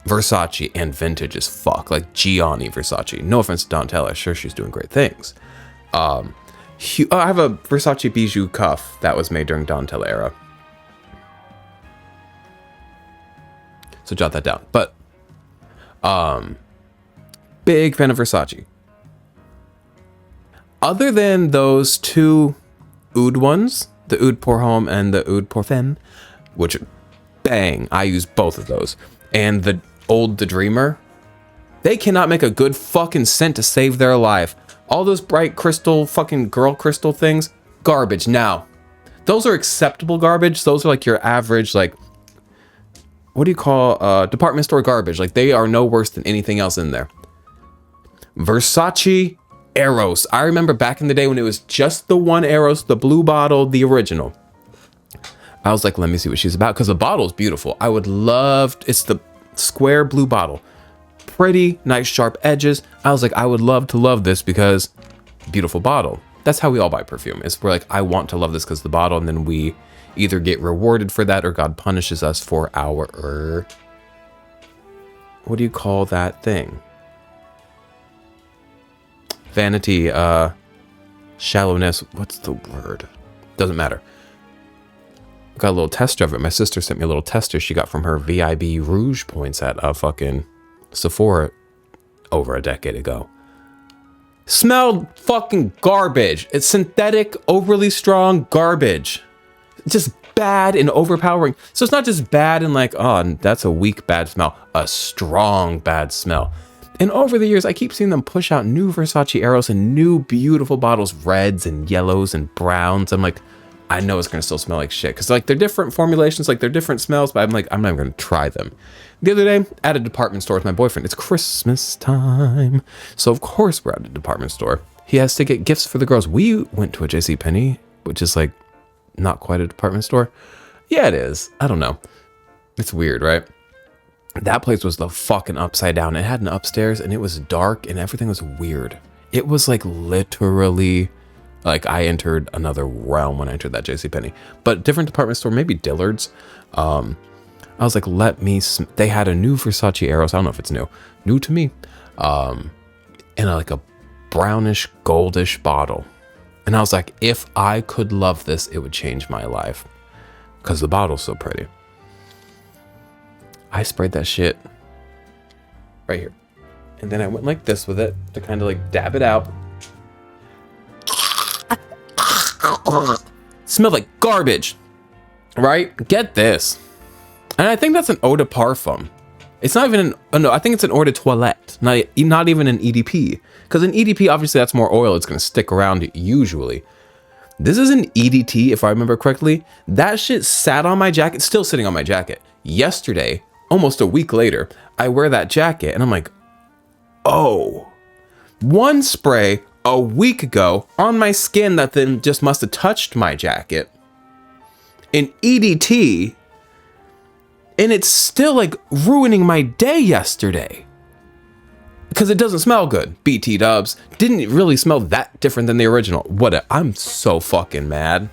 Versace and vintage as fuck. Like Gianni Versace. No offense to Donatella. Sure, she's doing great things. I have a Versace bijou cuff that was made during Donatella era. So jot that down. But big fan of Versace. Other than those two Oud ones, the Oud Pour Homme and the Oud Pour Femme, which bang, I use both of those. And the old The Dreamer, they cannot make a good fucking scent to save their life. All those bright crystal fucking girl crystal things, garbage. Now, those are acceptable garbage. Those are like your average, like, what do you call department store garbage? Like, they are no worse than anything else in there. Versace Eros. I remember back in the day when it was just the one Eros, the blue bottle, the original. I was like, let me see what she's about, because the bottle's beautiful. I would love, it's the square blue bottle. Pretty, nice sharp edges. I was like, I would love to love this because beautiful bottle. That's how we all buy perfume. It's we're like, I want to love this because the bottle, and then we either get rewarded for that or God punishes us for our, what do you call that thing? Vanity, shallowness. What's the word? Doesn't matter. Got a little tester of it. My sister sent me a little tester she got from her VIB Rouge points at fucking Sephora over a decade ago. Smelled fucking garbage. It's synthetic, overly strong garbage. Just bad and overpowering. So it's not just bad and like, oh, that's a weak bad smell. A strong bad smell. And over the years, I keep seeing them push out new Versace Eros and new beautiful bottles, reds and yellows and browns. I'm like, I know it's going to still smell like shit. Because like they're different formulations, like they're different smells, but I'm like, I'm not even going to try them. The other day, at a department store with my boyfriend. It's Christmas time. So of course we're at a department store. He has to get gifts for the girls. We went to a JCPenney, which is like not quite a department store. Yeah, it is. I don't know. It's weird, right? That place was the fucking upside down. It had an upstairs and it was dark and everything was weird. It was like literally like I entered another realm when I entered that JCPenney. But different department store, maybe Dillard's. I was like, they had a new Versace Eros. I don't know if it's new to me. In like a brownish, goldish bottle. And I was like, if I could love this, it would change my life. Because the bottle's so pretty. I sprayed that shit right here. And then I went like this with it to kind of like dab it out. Smelled like garbage, right? Get this. And I think that's an eau de parfum. It's not even no, I think it's an eau de toilette, not even an EDP. Because an EDP, obviously that's more oil, it's gonna stick around usually. This is an EDT, if I remember correctly. That shit sat on my jacket, still sitting on my jacket. Yesterday, almost a week later, I wear that jacket and I'm like, oh, one spray a week ago on my skin that then just must have touched my jacket. An EDT, and it's still like ruining my day yesterday. Because it doesn't smell good. BT dubs. Didn't really smell that different than the original. I'm so fucking mad.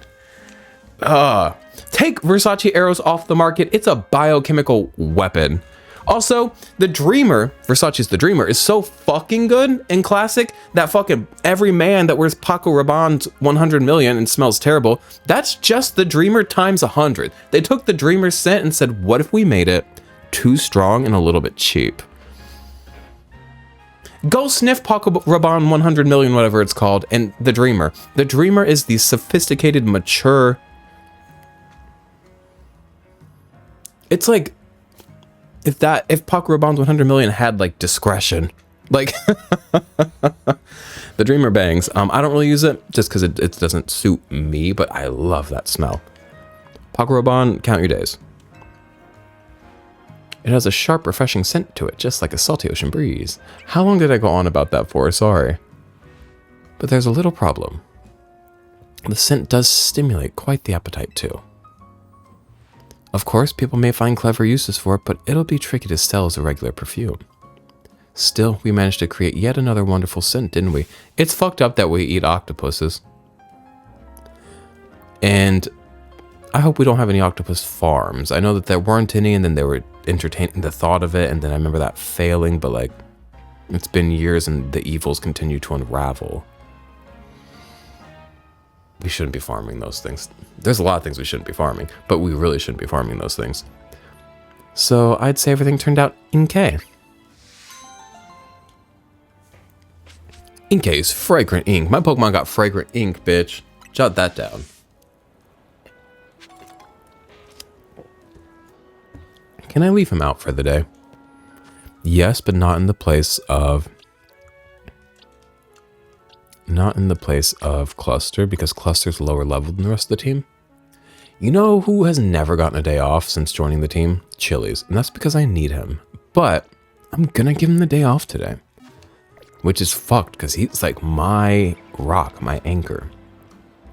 Take Versace Eros off the market. It's a biochemical weapon. Also, the Dreamer, Versace's The Dreamer, is so fucking good and classic that fucking every man that wears Paco Rabanne's 100 million and smells terrible, that's just the Dreamer times 100. They took the Dreamer scent and said, what if we made it too strong and a little bit cheap? Go sniff Paco Rabanne 100 million, whatever it's called, and the Dreamer. The Dreamer is the sophisticated, mature... It's like... If Paco Rabanne's 100 million had like discretion, like the Dreamer bangs. I don't really use it just because it doesn't suit me, but I love that smell. Paco Rabanne, count your days. It has a sharp, refreshing scent to it, just like a salty ocean breeze. How long did I go on about that for? Sorry. But there's a little problem. The scent does stimulate quite the appetite too. Of course, people may find clever uses for it, but it'll be tricky to sell as a regular perfume. Still, we managed to create yet another wonderful scent, didn't we? It's fucked up that we eat octopuses. And I hope we don't have any octopus farms. I know that there weren't any, and then they were entertaining the thought of it, and then I remember that failing, but like, it's been years and the evils continue to unravel. We shouldn't be farming those things. There's a lot of things we shouldn't be farming, but we really shouldn't be farming those things. So I'd say everything turned out okay. Inkay's fragrant ink. My Pokemon got fragrant ink, bitch. Jot that down. Can I leave him out for the day? Yes, but not in the place of... Not in the place of Cluster, because Cluster's lower level than the rest of the team. You know who has never gotten a day off since joining the team? Chili's, and that's because I need him. But I'm gonna give him the day off today. Which is fucked, because he's like my rock, my anchor.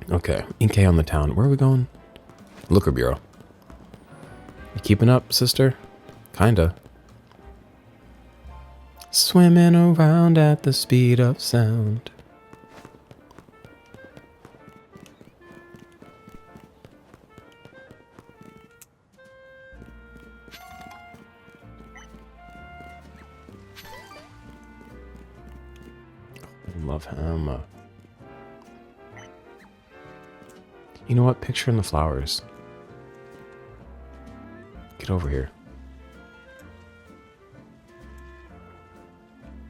Okay, Inkay on the town. Where are we going? Liquor Bureau. You keeping up, sister? Kinda. Swimming around at the speed of sound. Love him. You know what? Picture in the flowers. Get over here.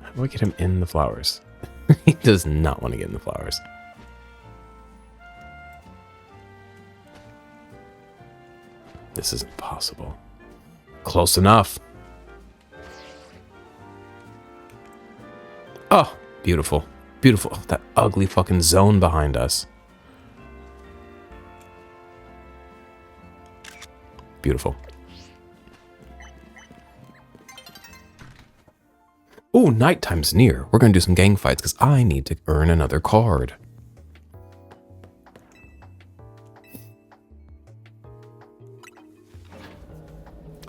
How do I get him in the flowers? He does not want to get in the flowers. This isn't possible. Close enough. Oh, beautiful. Beautiful. Oh, that ugly fucking zone behind us. Beautiful. Oh, nighttime's near. We're going to do some gang fights because I need to earn another card.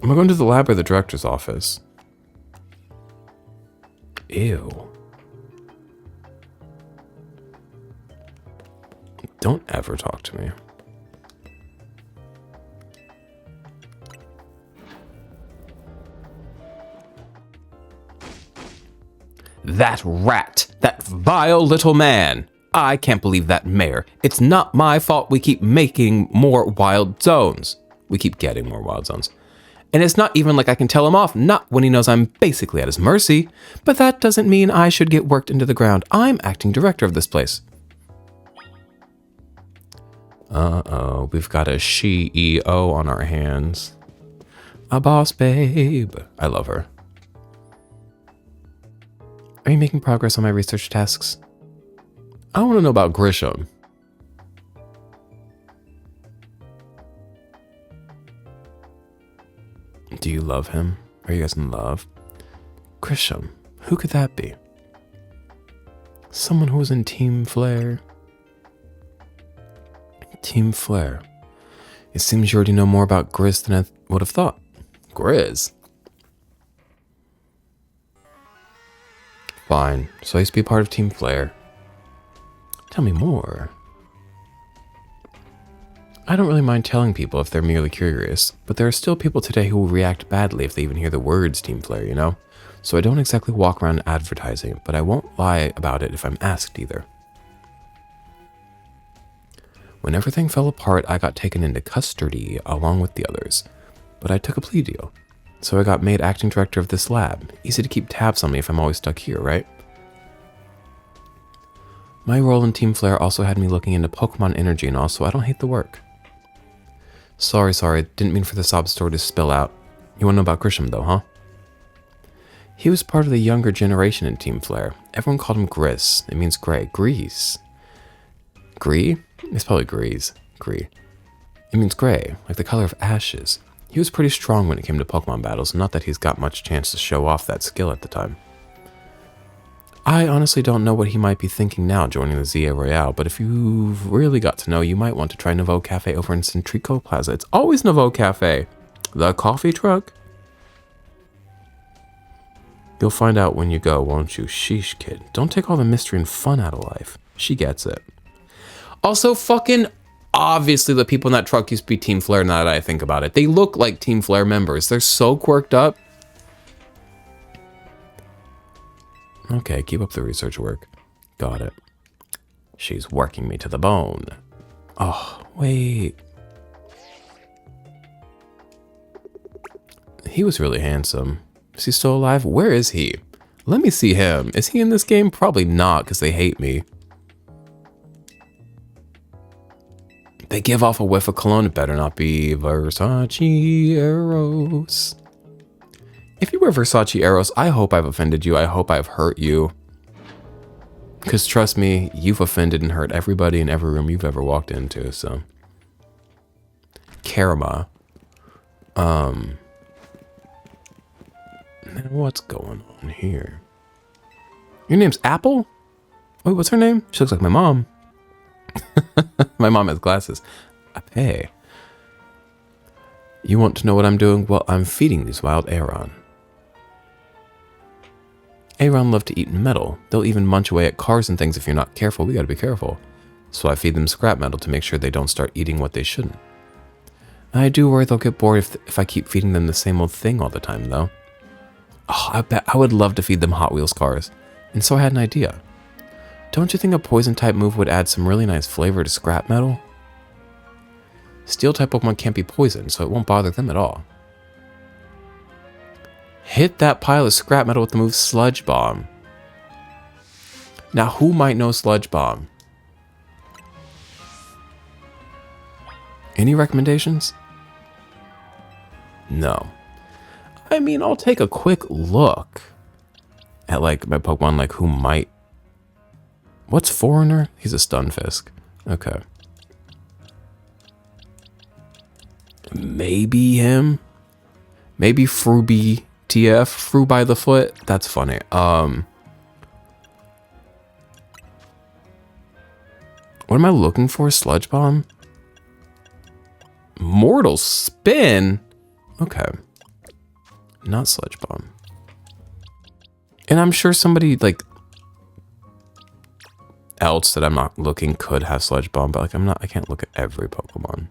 Am I going to the lab or the director's office? Ew. Don't ever talk to me. That rat! That vile little man! I can't believe that mayor. It's not my fault we keep making more wild zones. We keep getting more wild zones. And it's not even like I can tell him off, not when he knows I'm basically at his mercy. But that doesn't mean I should get worked into the ground. I'm acting director of this place. Uh-oh, we've got a she-EO on our hands. A boss babe. I love her. Are you making progress on my research tasks? I want to know about Grisham. Do you love him? Are you guys in love? Grisham, who could that be? Someone who was in Team Flare. Team Flare. It seems you already know more about Grizz than I would have thought. Grizz? Fine, so I used to be part of Team Flare. Tell me more. I don't really mind telling people if they're merely curious, but there are still people today who will react badly if they even hear the words Team Flare, you know? So I don't exactly walk around advertising it, but I won't lie about it if I'm asked either. When everything fell apart, I got taken into custody along with the others, but I took a plea deal. So I got made acting director of this lab. Easy to keep tabs on me if I'm always stuck here, right? My role in Team Flare also had me looking into Pokemon energy and all, so I don't hate the work. Sorry, didn't mean for the sob story to spill out. You want to know about Grisham though, huh? He was part of the younger generation in Team Flare. Everyone called him Gris. It means gray. Grease. Gree? It's probably Grease. Gree. It means gray, like the color of ashes. He was pretty strong when it came to Pokemon battles, not that he's got much chance to show off that skill at the time. I honestly don't know what he might be thinking now joining the ZA Royale, but if you've really got to know, you might want to try Nouveau Cafe over in Centrico Plaza. It's always Nouveau Cafe. The coffee truck? You'll find out when you go, won't you? Sheesh, kid. Don't take all the mystery and fun out of life. She gets it. Also, fucking obviously the people in that truck used to be Team Flare now that I think about it. They look like Team Flare members. They're so quirked up. Okay, keep up the research work. Got it. She's working me to the bone. Oh, wait. He was really handsome. Is he still alive? Where is he? Let me see him. Is he in this game? Probably not, because they hate me. They give off a whiff of cologne. It better not be Versace Eros. If you were Versace Eros, I hope I've offended you. I hope I've hurt you. Because trust me, you've offended and hurt everybody in every room you've ever walked into, so. Karma. What's going on here? Your name's Apple? Wait, what's her name? She looks like my mom. My mom has glasses. Ape. You want to know what I'm doing? Well, I'm feeding these wild Aron. Aron love to eat metal. They'll even munch away at cars and things if you're not careful. We gotta be careful. So I feed them scrap metal to make sure they don't start eating what they shouldn't. I do worry they'll get bored if I keep feeding them the same old thing all the time, though. Oh, I bet I would love to feed them Hot Wheels cars. And so I had an idea. Don't you think a poison-type move would add some really nice flavor to scrap metal? Steel-type Pokemon can't be poisoned, so it won't bother them at all. Hit that pile of scrap metal with the move Sludge Bomb. Now, who might know Sludge Bomb? Any recommendations? No. I mean, I'll take a quick look at, like, my Pokemon, like, who might... What's Foreigner? He's a Stunfisk. Okay. Maybe him? Maybe Fruby TF? Fru by the foot? That's funny. What am I looking for? Sludge Bomb? Mortal Spin? Okay. Not Sludge Bomb. And I'm sure somebody, like, else that I'm not looking could have Sludge Bomb, but, like, I can't look at every Pokemon.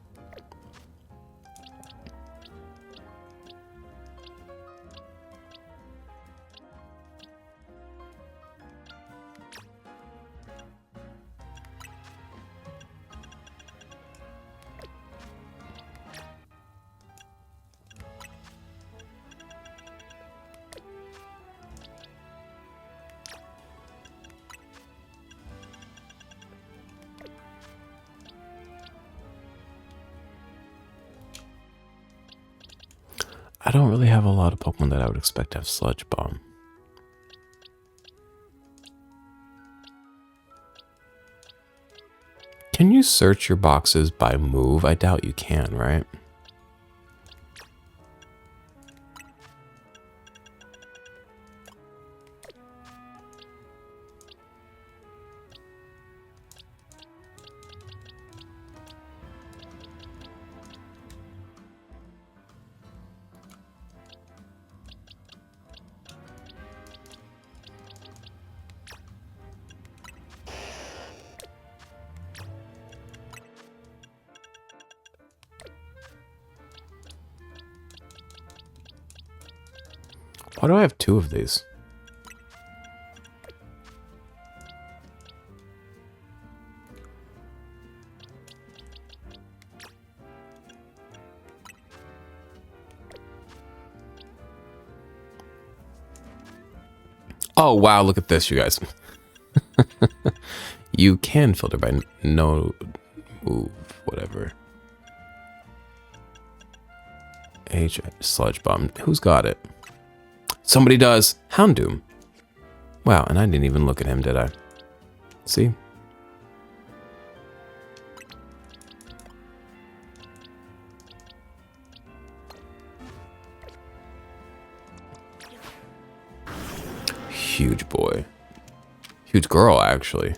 I don't really have a lot of Pokemon that I would expect to have Sludge Bomb. Can you search your boxes by move? I doubt you can, right? Why do I have 2 of these? Oh, wow, look at this, you guys. You can filter by no move, whatever. H Sludge Bomb. Who's got it? Somebody does. Houndoom. Wow, and I didn't even look at him, did I? See? Huge boy. Huge girl, actually.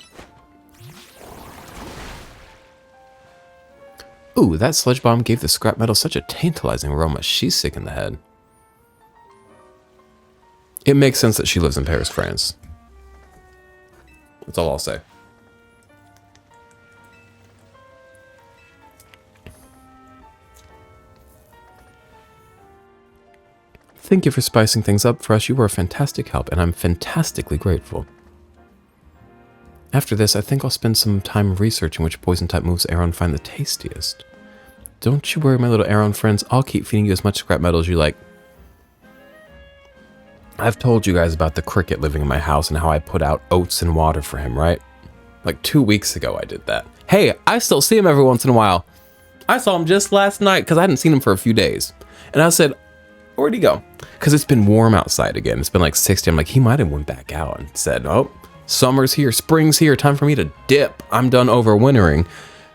Ooh, that Sludge Bomb gave the scrap metal such a tantalizing aroma. She's sick in the head. It makes sense that she lives in Paris, France. That's all I'll say. Thank you for spicing things up for us. You were a fantastic help, and I'm fantastically grateful. After this, I think I'll spend some time researching which poison-type moves Aaron find the tastiest. Don't you worry, my little Aaron friends. I'll keep feeding you as much scrap metal as you like. I've told you guys about the cricket living in my house and how I put out oats and water for him, right? Like 2 weeks ago I did that. Hey, I still see him every once in a while. I saw him just last night because I hadn't seen him for a few days. And I said, where'd he go? Because it's been warm outside again. It's been like 60. I'm like, he might have went back out and said, oh, summer's here, spring's here, time for me to dip. I'm done overwintering.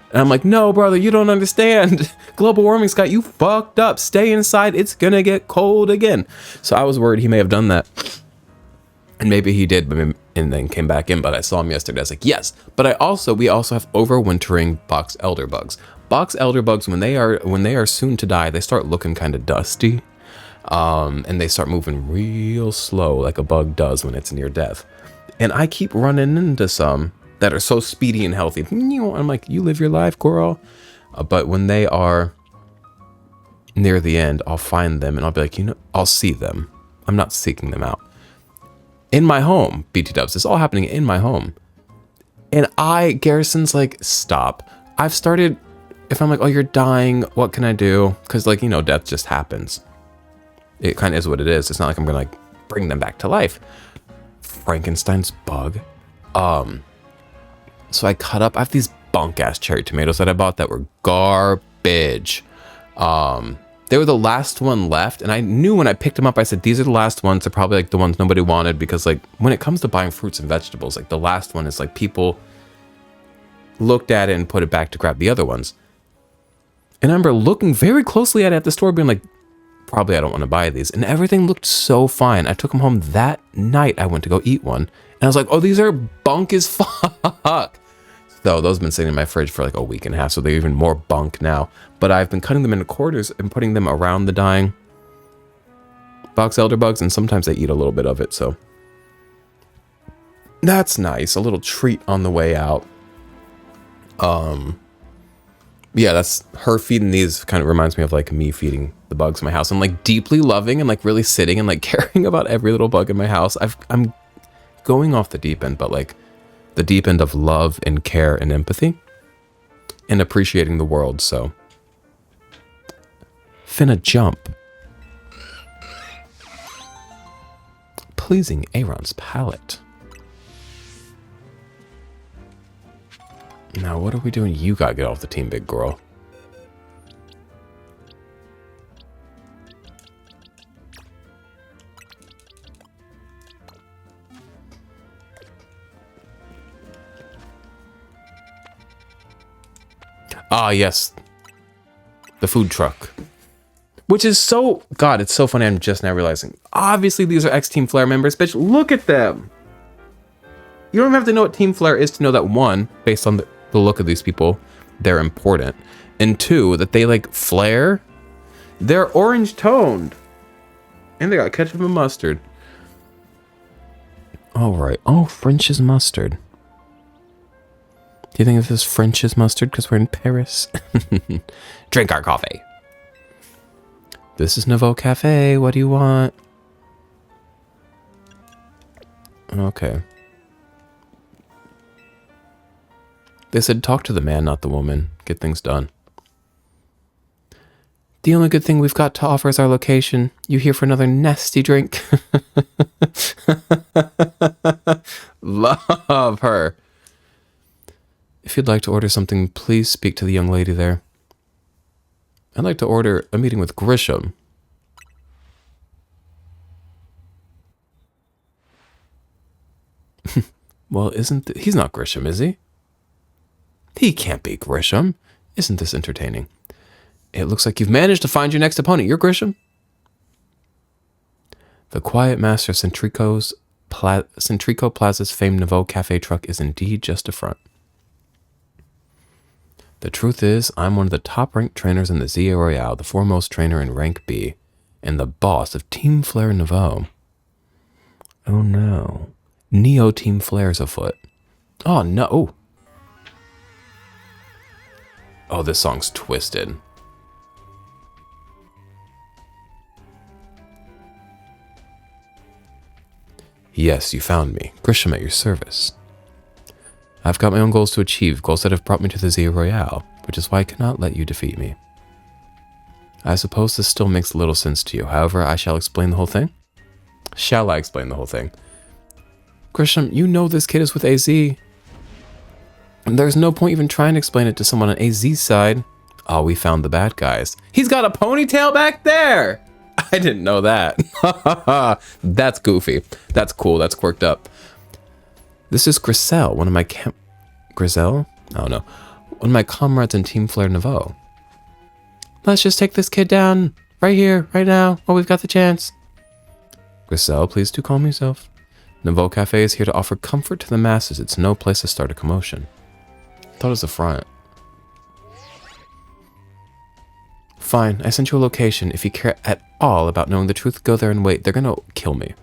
And I'm like, no, brother, you don't understand. Global warming's got you fucked up. Stay inside. It's gonna get cold again. So I was worried he may have done that. And maybe he did, and then came back in, but I saw him yesterday. I was like, yes. But we also have overwintering box elder bugs. Box elder bugs, when they are soon to die, they start looking kind of dusty. And they start moving real slow like a bug does when it's near death. And I keep running into some that are so speedy and healthy. I'm like, you live your life, girl. But when they are near the end, I'll find them and I'll be like, I'll see them. I'm not seeking them out. In my home, BT Dubs, it's all happening in my home. And Garrison's like, stop. I've started, if I'm like, oh, you're dying, what can I do? Because death just happens. It kind of is what it is. It's not like I'm going to bring them back to life. Frankenstein's bug. So I have these bunk ass cherry tomatoes that I bought that were garbage. They were the last one left, and I knew when I picked them up, I said, these are the last ones. They're probably the ones nobody wanted, because when it comes to buying fruits and vegetables, the last one is people looked at it and put it back to grab the other ones. And I remember looking very closely at it at the store, being like, probably I don't want to buy these. And everything looked so fine. I took them home that night. I went to go eat one. And I was like, oh, these are bunk as fuck. So those have been sitting in my fridge for a week and a half. So they're even more bunk now. But I've been cutting them into quarters and putting them around the dying box elder bugs. And sometimes they eat a little bit of it. So that's nice. A little treat on the way out. Yeah, that's her feeding these kind of reminds me of me feeding the bugs in my house. I'm deeply loving and really sitting and caring about every little bug in my house. I'm going off the deep end, but the deep end of love and care and empathy and appreciating the world. So finna jump. Pleasing Aaron's palate. Now, what are we doing? You gotta get off the team, big girl. Ah, yes. The food truck. Which is so... God, it's so funny. I'm just now realizing. Obviously, these are ex-Team Flare members. Bitch, look at them. You don't have to know what Team Flare is to know that, one, based on the look of these people, they're important. And two, that they, like, flare. They're orange-toned. And they got ketchup and mustard. All right. Oh, French's mustard. Do you think this is French's mustard because we're in Paris? Drink our coffee. This is Nouveau Cafe. What do you want? Okay. They said talk to the man, not the woman. Get things done. The only good thing we've got to offer is our location. You here for another nasty drink? Love her. If you'd like to order something, please speak to the young lady there. I'd like to order a meeting with Grisham. Well, he's not Grisham, is he? He can't be Grisham. Isn't this entertaining? It looks like you've managed to find your next opponent. You're Grisham? The quiet master of Centrico Plaza's famed Nouveau Cafe truck is indeed just a front. The truth is, I'm one of the top-ranked trainers in the Zia Royale, the foremost trainer in rank B, and the boss of Team Flare Nouveau. Oh no. Neo Team Flare's afoot. Oh no. Oh, this song's twisted. Yes, you found me. Grisham at your service. I've got my own goals to achieve, goals that have brought me to the Zia Royale, which is why I cannot let you defeat me. I suppose this still makes little sense to you. However, I shall explain the whole thing. Shall I explain the whole thing? Grisham, you know this kid is with AZ. And there's no point even trying to explain it to someone on AZ's side. Oh, we found the bad guys. He's got a ponytail back there! I didn't know that. That's goofy. That's cool. That's quirked up. This is Griselle, one of my Griselle? I don't know. One of my comrades in Team Flare Nouveau. Let's just take this kid down right here, right now, while we've got the chance. Griselle, please do calm yourself. Nouveau Cafe is here to offer comfort to the masses. It's no place to start a commotion. I thought it was a front. Fine, I sent you a location. If you care at all about knowing the truth, go there and wait. They're gonna kill me.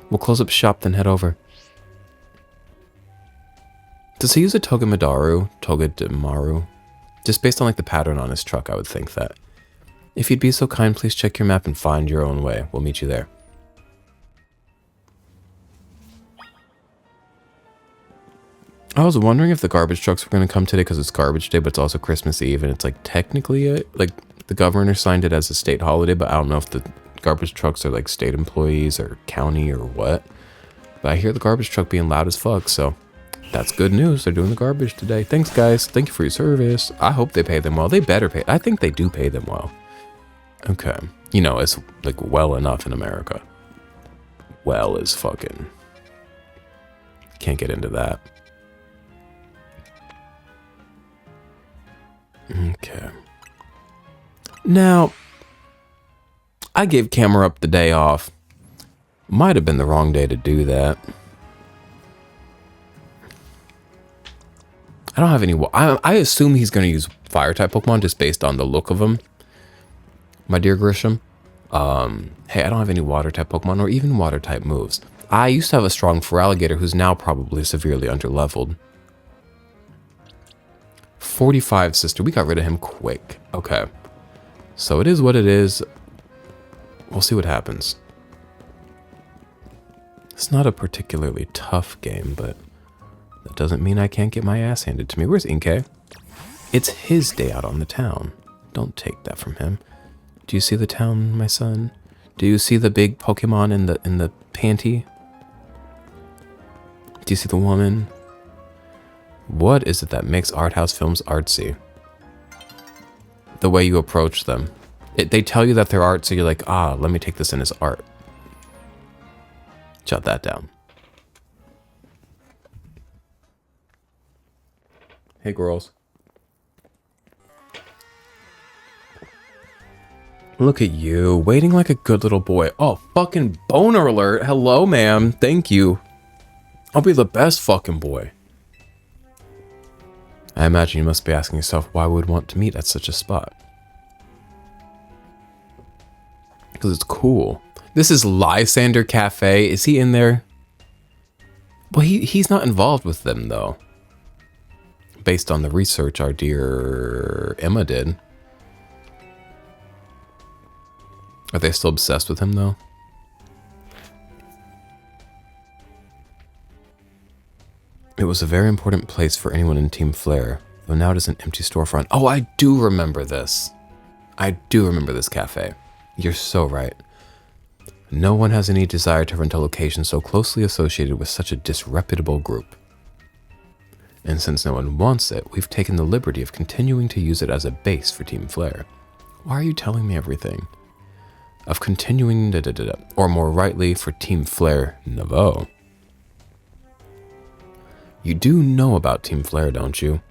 We'll close up shop, then head over. Does he use a Togedemaru? Just based on like the pattern on his truck, I would think that. If you'd be so kind, please check your map and find your own way. We'll meet you there. I was wondering if the garbage trucks were going to come today because it's garbage day, but it's also Christmas Eve, and it's like technically like the governor signed it as a state holiday, but I don't know if the garbage trucks are like state employees or county or what. But I hear the garbage truck being loud as fuck, so that's good news. They're doing the garbage today. Thanks, guys. Thank you for your service. I hope they pay them well. They better pay. I think they do pay them well. Okay. You know, it's like well enough in America. Well is fucking... Can't get into that. Okay. Now, I gave Camera Up the day off. Might have been the wrong day to do that. I don't have any... I assume he's going to use Fire-type Pokemon just based on the look of him. My dear Grisham. Hey, I don't have any Water-type Pokemon or even Water-type moves. I used to have a strong Feraligatr who's now probably severely underleveled. 45, sister. We got rid of him quick. Okay. So it is what it is. We'll see what happens. It's not a particularly tough game, but that doesn't mean I can't get my ass handed to me. Where's Inkay? It's his day out on the town. Don't take that from him. Do you see the town, my son? Do you see the big Pokemon in the panty? Do you see the woman? What is it that makes art house films artsy? The way you approach them. They tell you that they're art, so you're like, ah, let me take this in as art. Jot that down. Hey, girls. Look at you, waiting like a good little boy. Oh, fucking boner alert. Hello, ma'am. Thank you. I'll be the best fucking boy. I imagine you must be asking yourself why we would want to meet at such a spot. Because it's cool. This is Lysander Cafe. Is he in there? Well, he's not involved with them, though. Based on the research our dear Emma did. Are they still obsessed with him, though? It was a very important place for anyone in Team Flare, though now it is an empty storefront. Oh, I do remember this. I do remember this cafe. You're so right. No one has any desire to rent a location so closely associated with such a disreputable group. And since no one wants it, we've taken the liberty of continuing to use it as a base for Team Flare. Why are you telling me everything? Of continuing or more rightly, for Team Flare Nouveau. You do know about Team Flare, don't you?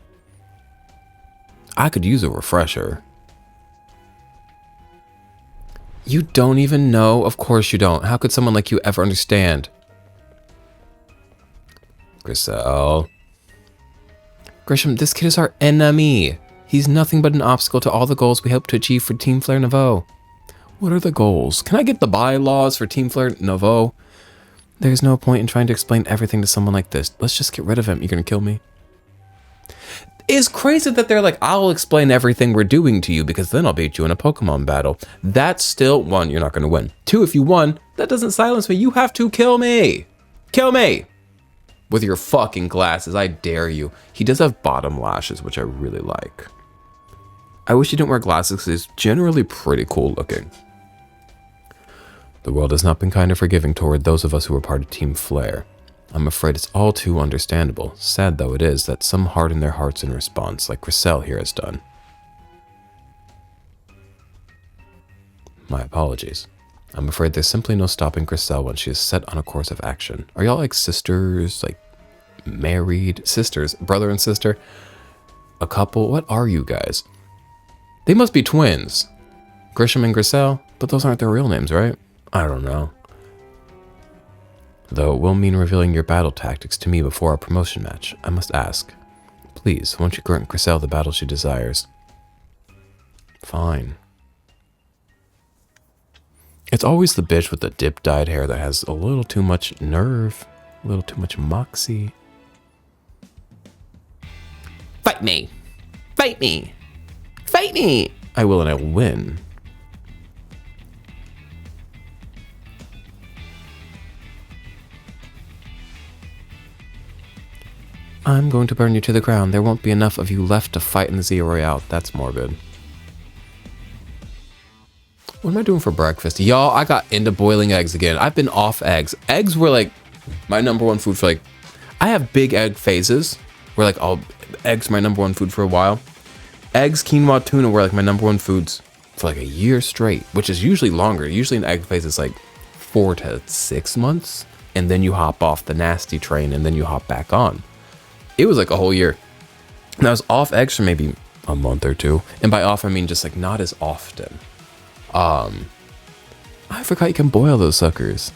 I could use a refresher. You don't even know? Of course you don't. How could someone like you ever understand? Griselle. Grisham, this kid is our enemy. He's nothing but an obstacle to all the goals we hope to achieve for Team Flare Nouveau. What are the goals? Can I get the bylaws for Team Flare Nouveau? There's no point in trying to explain everything to someone like this. Let's just get rid of him. You're gonna kill me? It's crazy that they're like, I'll explain everything we're doing to you because then I'll beat you in a Pokemon battle. That's still, one, you're not gonna win. Two, if you won, that doesn't silence me. You have to kill me. Kill me. With your fucking glasses, I dare you. He does have bottom lashes, which I really like. I wish he didn't wear glasses because he's generally pretty cool looking. The world has not been kind or forgiving toward those of us who are part of Team Flare. I'm afraid it's all too understandable, sad though it is, that some harden their hearts in response, like Griselle here has done. My apologies. I'm afraid there's simply no stopping Griselle when she is set on a course of action. Are y'all like sisters, like married sisters, brother and sister? A couple? What are you guys? They must be twins. Grisham and Griselle? But those aren't their real names, right? I don't know. Though it will mean revealing your battle tactics to me before our promotion match, I must ask. Please, won't you grant Griselle the battle she desires? Fine. It's always the bitch with the dip-dyed hair that has a little too much nerve, a little too much moxie. Fight me! Fight me! Fight me! I will and I will win. I'm going to burn you to the ground. There won't be enough of you left to fight in the Z Royale. That's morbid. What am I doing for breakfast? Y'all, I got into boiling eggs again. I've been off eggs. Eggs were like my number one food for like, I have big egg phases where like eggs are my number one food for a while. Eggs, quinoa, tuna were like my number one foods for like a year straight, which is usually longer. Usually an egg phase is like 4 to 6 months. And then you hop off the nasty train and then you hop back on. It was like a whole year. And I was off eggs for maybe a month or two. And by off, I mean just like not as often. I forgot you can boil those suckers.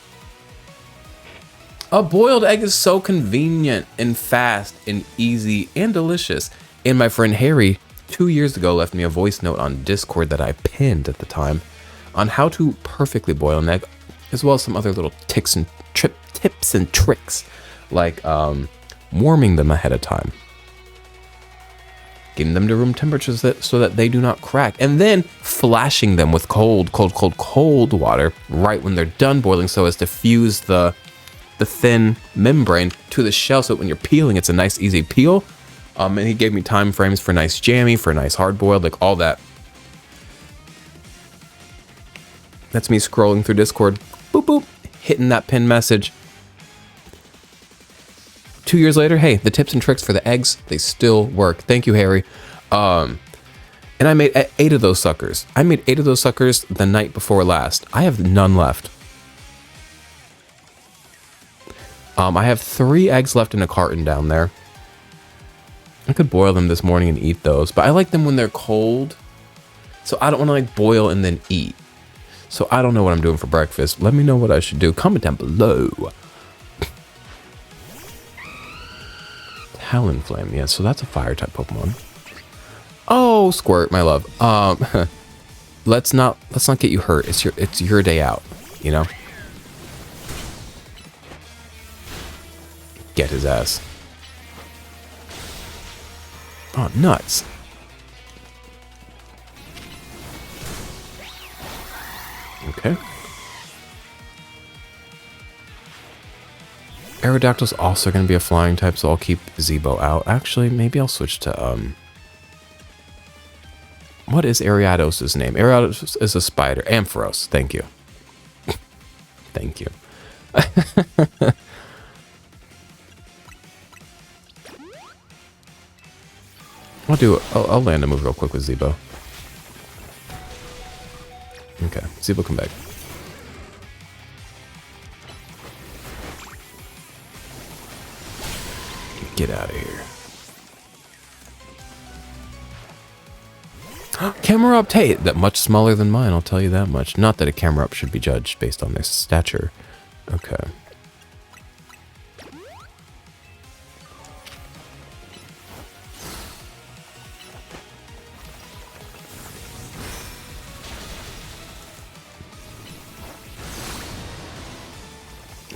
A boiled egg is so convenient and fast and easy and delicious. And my friend Harry, 2 years ago, left me a voice note on Discord that I pinned at the time on how to perfectly boil an egg, as well as some other little tips and tricks, like warming them ahead of time, getting them to room temperature so that they do not crack, and then flashing them with cold water right when they're done boiling so as to fuse the thin membrane to the shell so that when you're peeling, it's a nice easy peel. And he gave me time frames for nice jammy, for nice hard boiled, like all that. That's me scrolling through Discord, boop boop, hitting that pin message. 2 years later, hey, the tips and tricks for the eggs, they still work. Thank you, Harry. And I made 8 of those suckers. I made 8 of those suckers the night before last. I have none left. I have 3 eggs left in a carton down there. I could boil them this morning and eat those, but I like them when they're cold. So I don't want to like boil and then eat. So I don't know what I'm doing for breakfast. Let me know what I should do. Comment down below. Talonflame. Yeah, so that's a fire type Pokemon. Oh, Squirt, my love. Let's not get you hurt. It's your day out, you know? Get his ass. Oh, nuts. Okay. Aerodactyl's also going to be a flying type, so I'll keep Zebo out. Actually, maybe I'll switch to, what is Ariados' name? Ariados is a spider. Ampharos. Thank you. Thank you. I'll land a move real quick with Zebo. Okay, Zebo, come back. Get out of here. Camera up, hey, that much smaller than mine, I'll tell you that much. Not that a camera up should be judged based on their stature. Okay.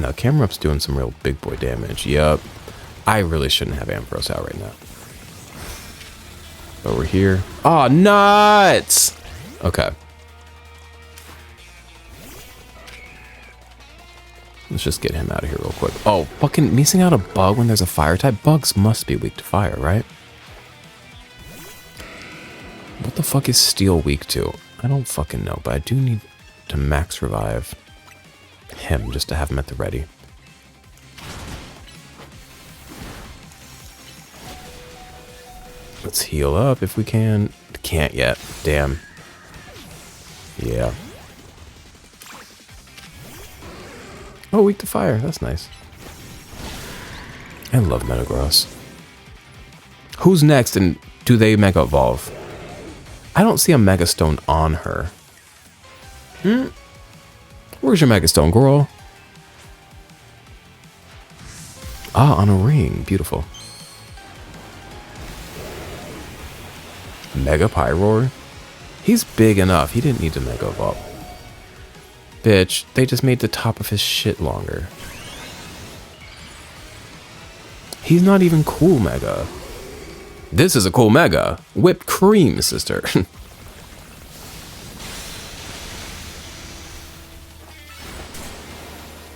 Now, camera up's doing some real big boy damage. Yup. I really shouldn't have Ampharos out right now. But we're here. Oh, nuts! Okay. Let's just get him out of here real quick. Oh, fucking missing out a bug when there's a fire type? Bugs must be weak to fire, right? What the fuck is steel weak to? I don't fucking know, but I do need to max revive him just to have him at the ready. Let's heal up if we can. Can't yet. Damn. Yeah. Oh, weak to fire. That's nice. I love Metagross. Who's next and do they Mega Evolve? I don't see a Mega Stone on her. Where's your Mega Stone, girl? Ah, on a ring. Beautiful. Mega Pyroar? He's big enough. He didn't need to Mega Evolve. Bitch, they just made the top of his shit longer. He's not even cool Mega. This is a cool Mega. Whipped cream, sister.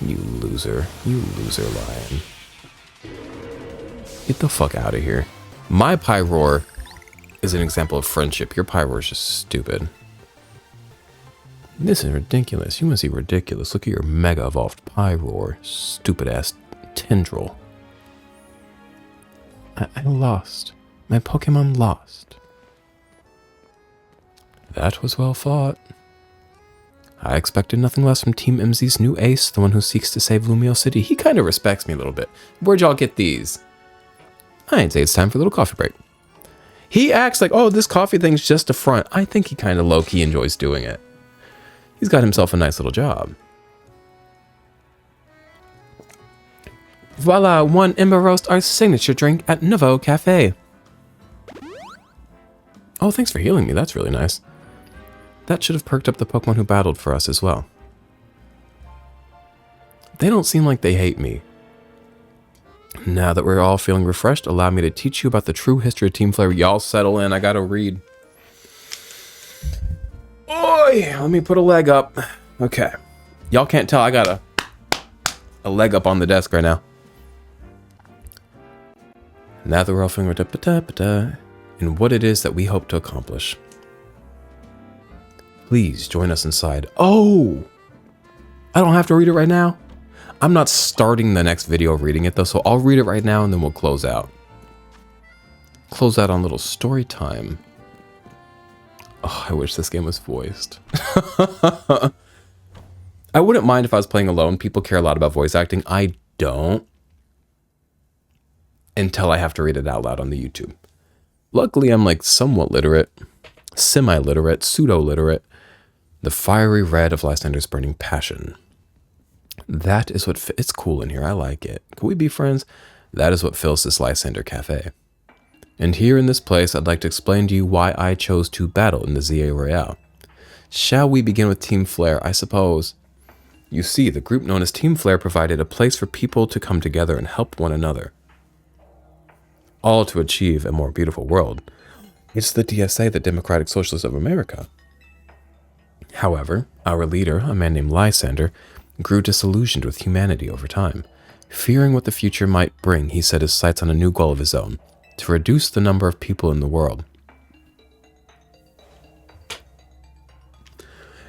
You loser. You loser lion. Get the fuck out of here. My Pyroar is an example of friendship. Your Pyroar is just stupid. This is ridiculous. You must be ridiculous. Look at your Mega Evolved Pyroar. Stupid ass tendril. I lost. My Pokemon lost. That was well fought. I expected nothing less from Team MZ's new ace, the one who seeks to save Lumio City. He kind of respects me a little bit. Where'd y'all get these? I'd say it's time for a little coffee break. He acts like, oh, this coffee thing's just a front. I think he kind of low-key enjoys doing it. He's got himself a nice little job. Voila, one Ember Roast, our signature drink at Nouveau Cafe. Oh, thanks for healing me. That's really nice. That should have perked up the Pokemon who battled for us as well. They don't seem like they hate me. Now that we're all feeling refreshed, allow me to teach you about the true history of Team Flare. Y'all settle in. I gotta read. Oi! Let me put a leg up. Okay. Y'all can't tell I got a leg up on the desk right now. Now that we're all feeling in what it is that we hope to accomplish. Please join us inside. Oh! I don't have to read it right now? I'm not starting the next video reading it though, so I'll read it right now and then we'll close out. Close out on little story time. Oh, I wish this game was voiced. I wouldn't mind if I was playing alone. People care a lot about voice acting. I don't. Until I have to read it out loud on the YouTube. Luckily, I'm like somewhat literate. Semi-literate. Pseudo-literate. The fiery red of Lysander's burning passion. That is what... It's cool in here. I like it. Can we be friends? That is what fills this Lysander Cafe. And here in this place, I'd like to explain to you why I chose to battle in the ZA Royale. Shall we begin with Team Flare? I suppose. You see, the group known as Team Flare provided a place for people to come together and help one another. All to achieve a more beautiful world. It's the DSA, the Democratic Socialists of America. However, our leader, a man named Lysander, grew disillusioned with humanity over time. Fearing what the future might bring, he set his sights on a new goal of his own, to reduce the number of people in the world.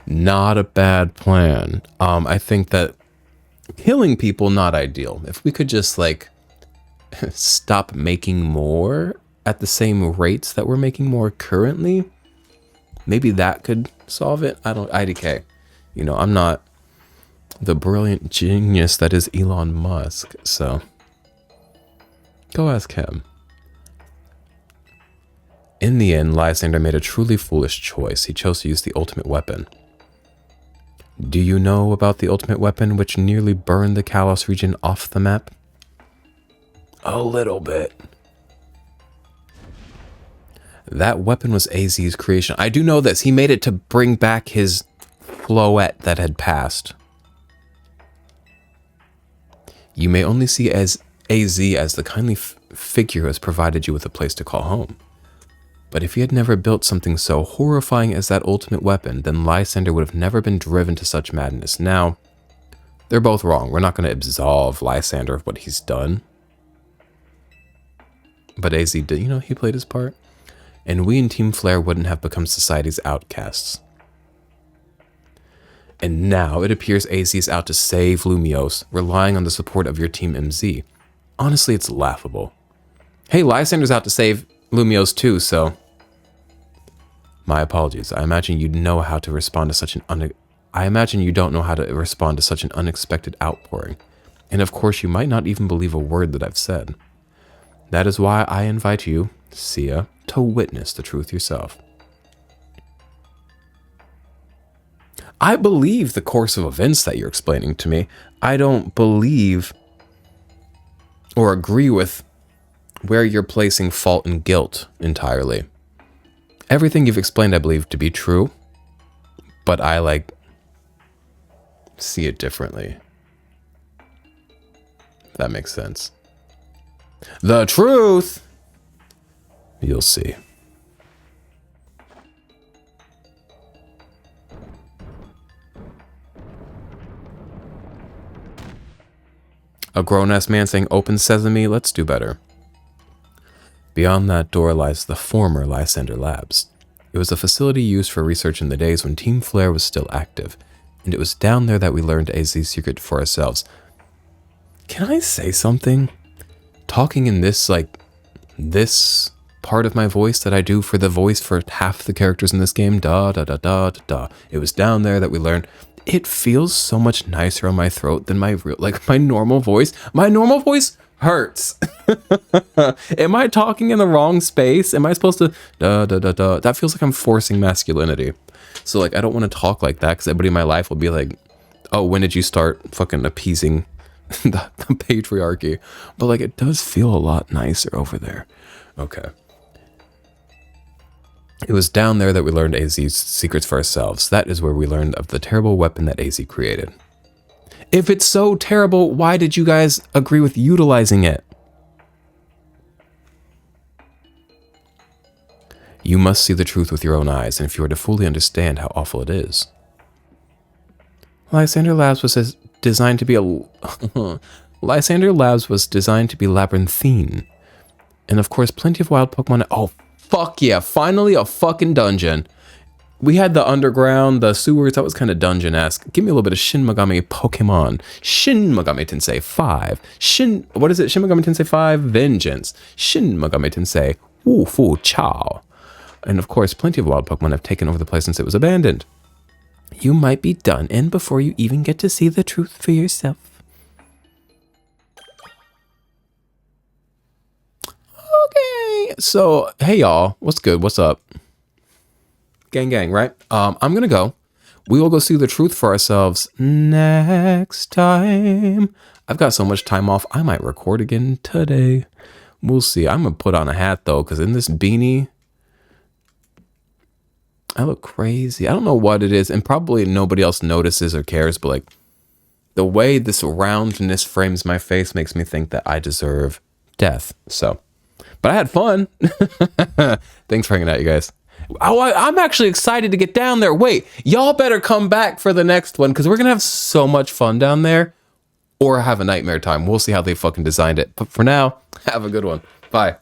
Not a bad plan. I think that killing people, not ideal. If we could just, like, stop making more at the same rates that we're making more currently, maybe that could solve it. IDK. You know, I'm not the brilliant genius that is Elon Musk, so go ask him. In the end, Lysander made a truly foolish choice. He chose to use the ultimate weapon. Do you know about the ultimate weapon which nearly burned the Kalos region off the map? A little bit. That weapon was AZ's creation. I do know this. He made it to bring back his Floette that had passed. You may only see as AZ as the kindly figure who has provided you with a place to call home. But if he had never built something so horrifying as that ultimate weapon, then Lysander would have never been driven to such madness. Now, they're both wrong. We're not going to absolve Lysander of what he's done. But AZ did, you know, he played his part. And we in Team Flare wouldn't have become society's outcasts. And now it appears AZ is out to save Lumiose, relying on the support of your Team MZ. Honestly, it's laughable. Hey, Lysander's out to save Lumiose too, so... My apologies. I imagine you know how to respond to such an I imagine you don't know how to respond to such an unexpected outpouring. And of course, you might not even believe a word that I've said. That is why I invite you, Sia, to witness the truth yourself. I believe the course of events that you're explaining to me. I don't believe or agree with where you're placing fault and guilt entirely. Everything you've explained, I believe to be true, but I see it differently. If that makes sense. The truth! You'll see. A grown-ass man saying, "Open sesame, let's do better." Beyond that door lies the former Lysander Labs. It was a facility used for research in the days when Team Flare was still active, and it was down there that we learned AZ's secret for ourselves. Can I say something? Talking in this, this part of my voice that I do for the voice for half the characters in this game, da da da da da da. It was down there that we learned. It feels so much nicer on my throat than my my normal voice. My normal voice hurts. Am I talking in the wrong space? Am I supposed to da da da da? That feels like I'm forcing masculinity. So I don't want to talk like that because everybody in my life will be like, "Oh, when did you start fucking appeasing the patriarchy?" But it does feel a lot nicer over there. Okay. It was down there that we learned AZ's secrets for ourselves. That is where we learned of the terrible weapon that AZ created. If it's so terrible, why did you guys agree with utilizing it? You must see the truth with your own eyes, and if you are to fully understand how awful it is. Lysander Labs was designed to be Lysander Labs was designed to be labyrinthine. And of course, plenty of wild Pokemon. Oh, fuck yeah, finally a fucking dungeon. We had the underground, the sewers, that was kind of dungeon-esque. Give me a little bit of Shin Megami Pokemon. Shin Megami Tensei 5. Shin Megami Tensei 5 Vengeance. Shin Megami Tensei Wu Fu Chao. And of course, plenty of wild Pokemon have taken over the place since it was abandoned. You might be done in before you even get to see the truth for yourself. Okay, so, hey y'all, what's good, what's up? Gang, right? I'm gonna go. We will go see the truth for ourselves next time. I've got so much time off, I might record again today. We'll see. I'm going to put on a hat, though, because in this beanie, I look crazy. I don't know what it is, and probably nobody else notices or cares, but like the way this roundness frames my face makes me think that I deserve death. So, but I had fun. Thanks for hanging out, you guys. Oh, I'm actually excited to get down there. Wait, y'all better come back for the next one because we're going to have so much fun down there or have a nightmare time. We'll see how they fucking designed it. But for now, have a good one. Bye.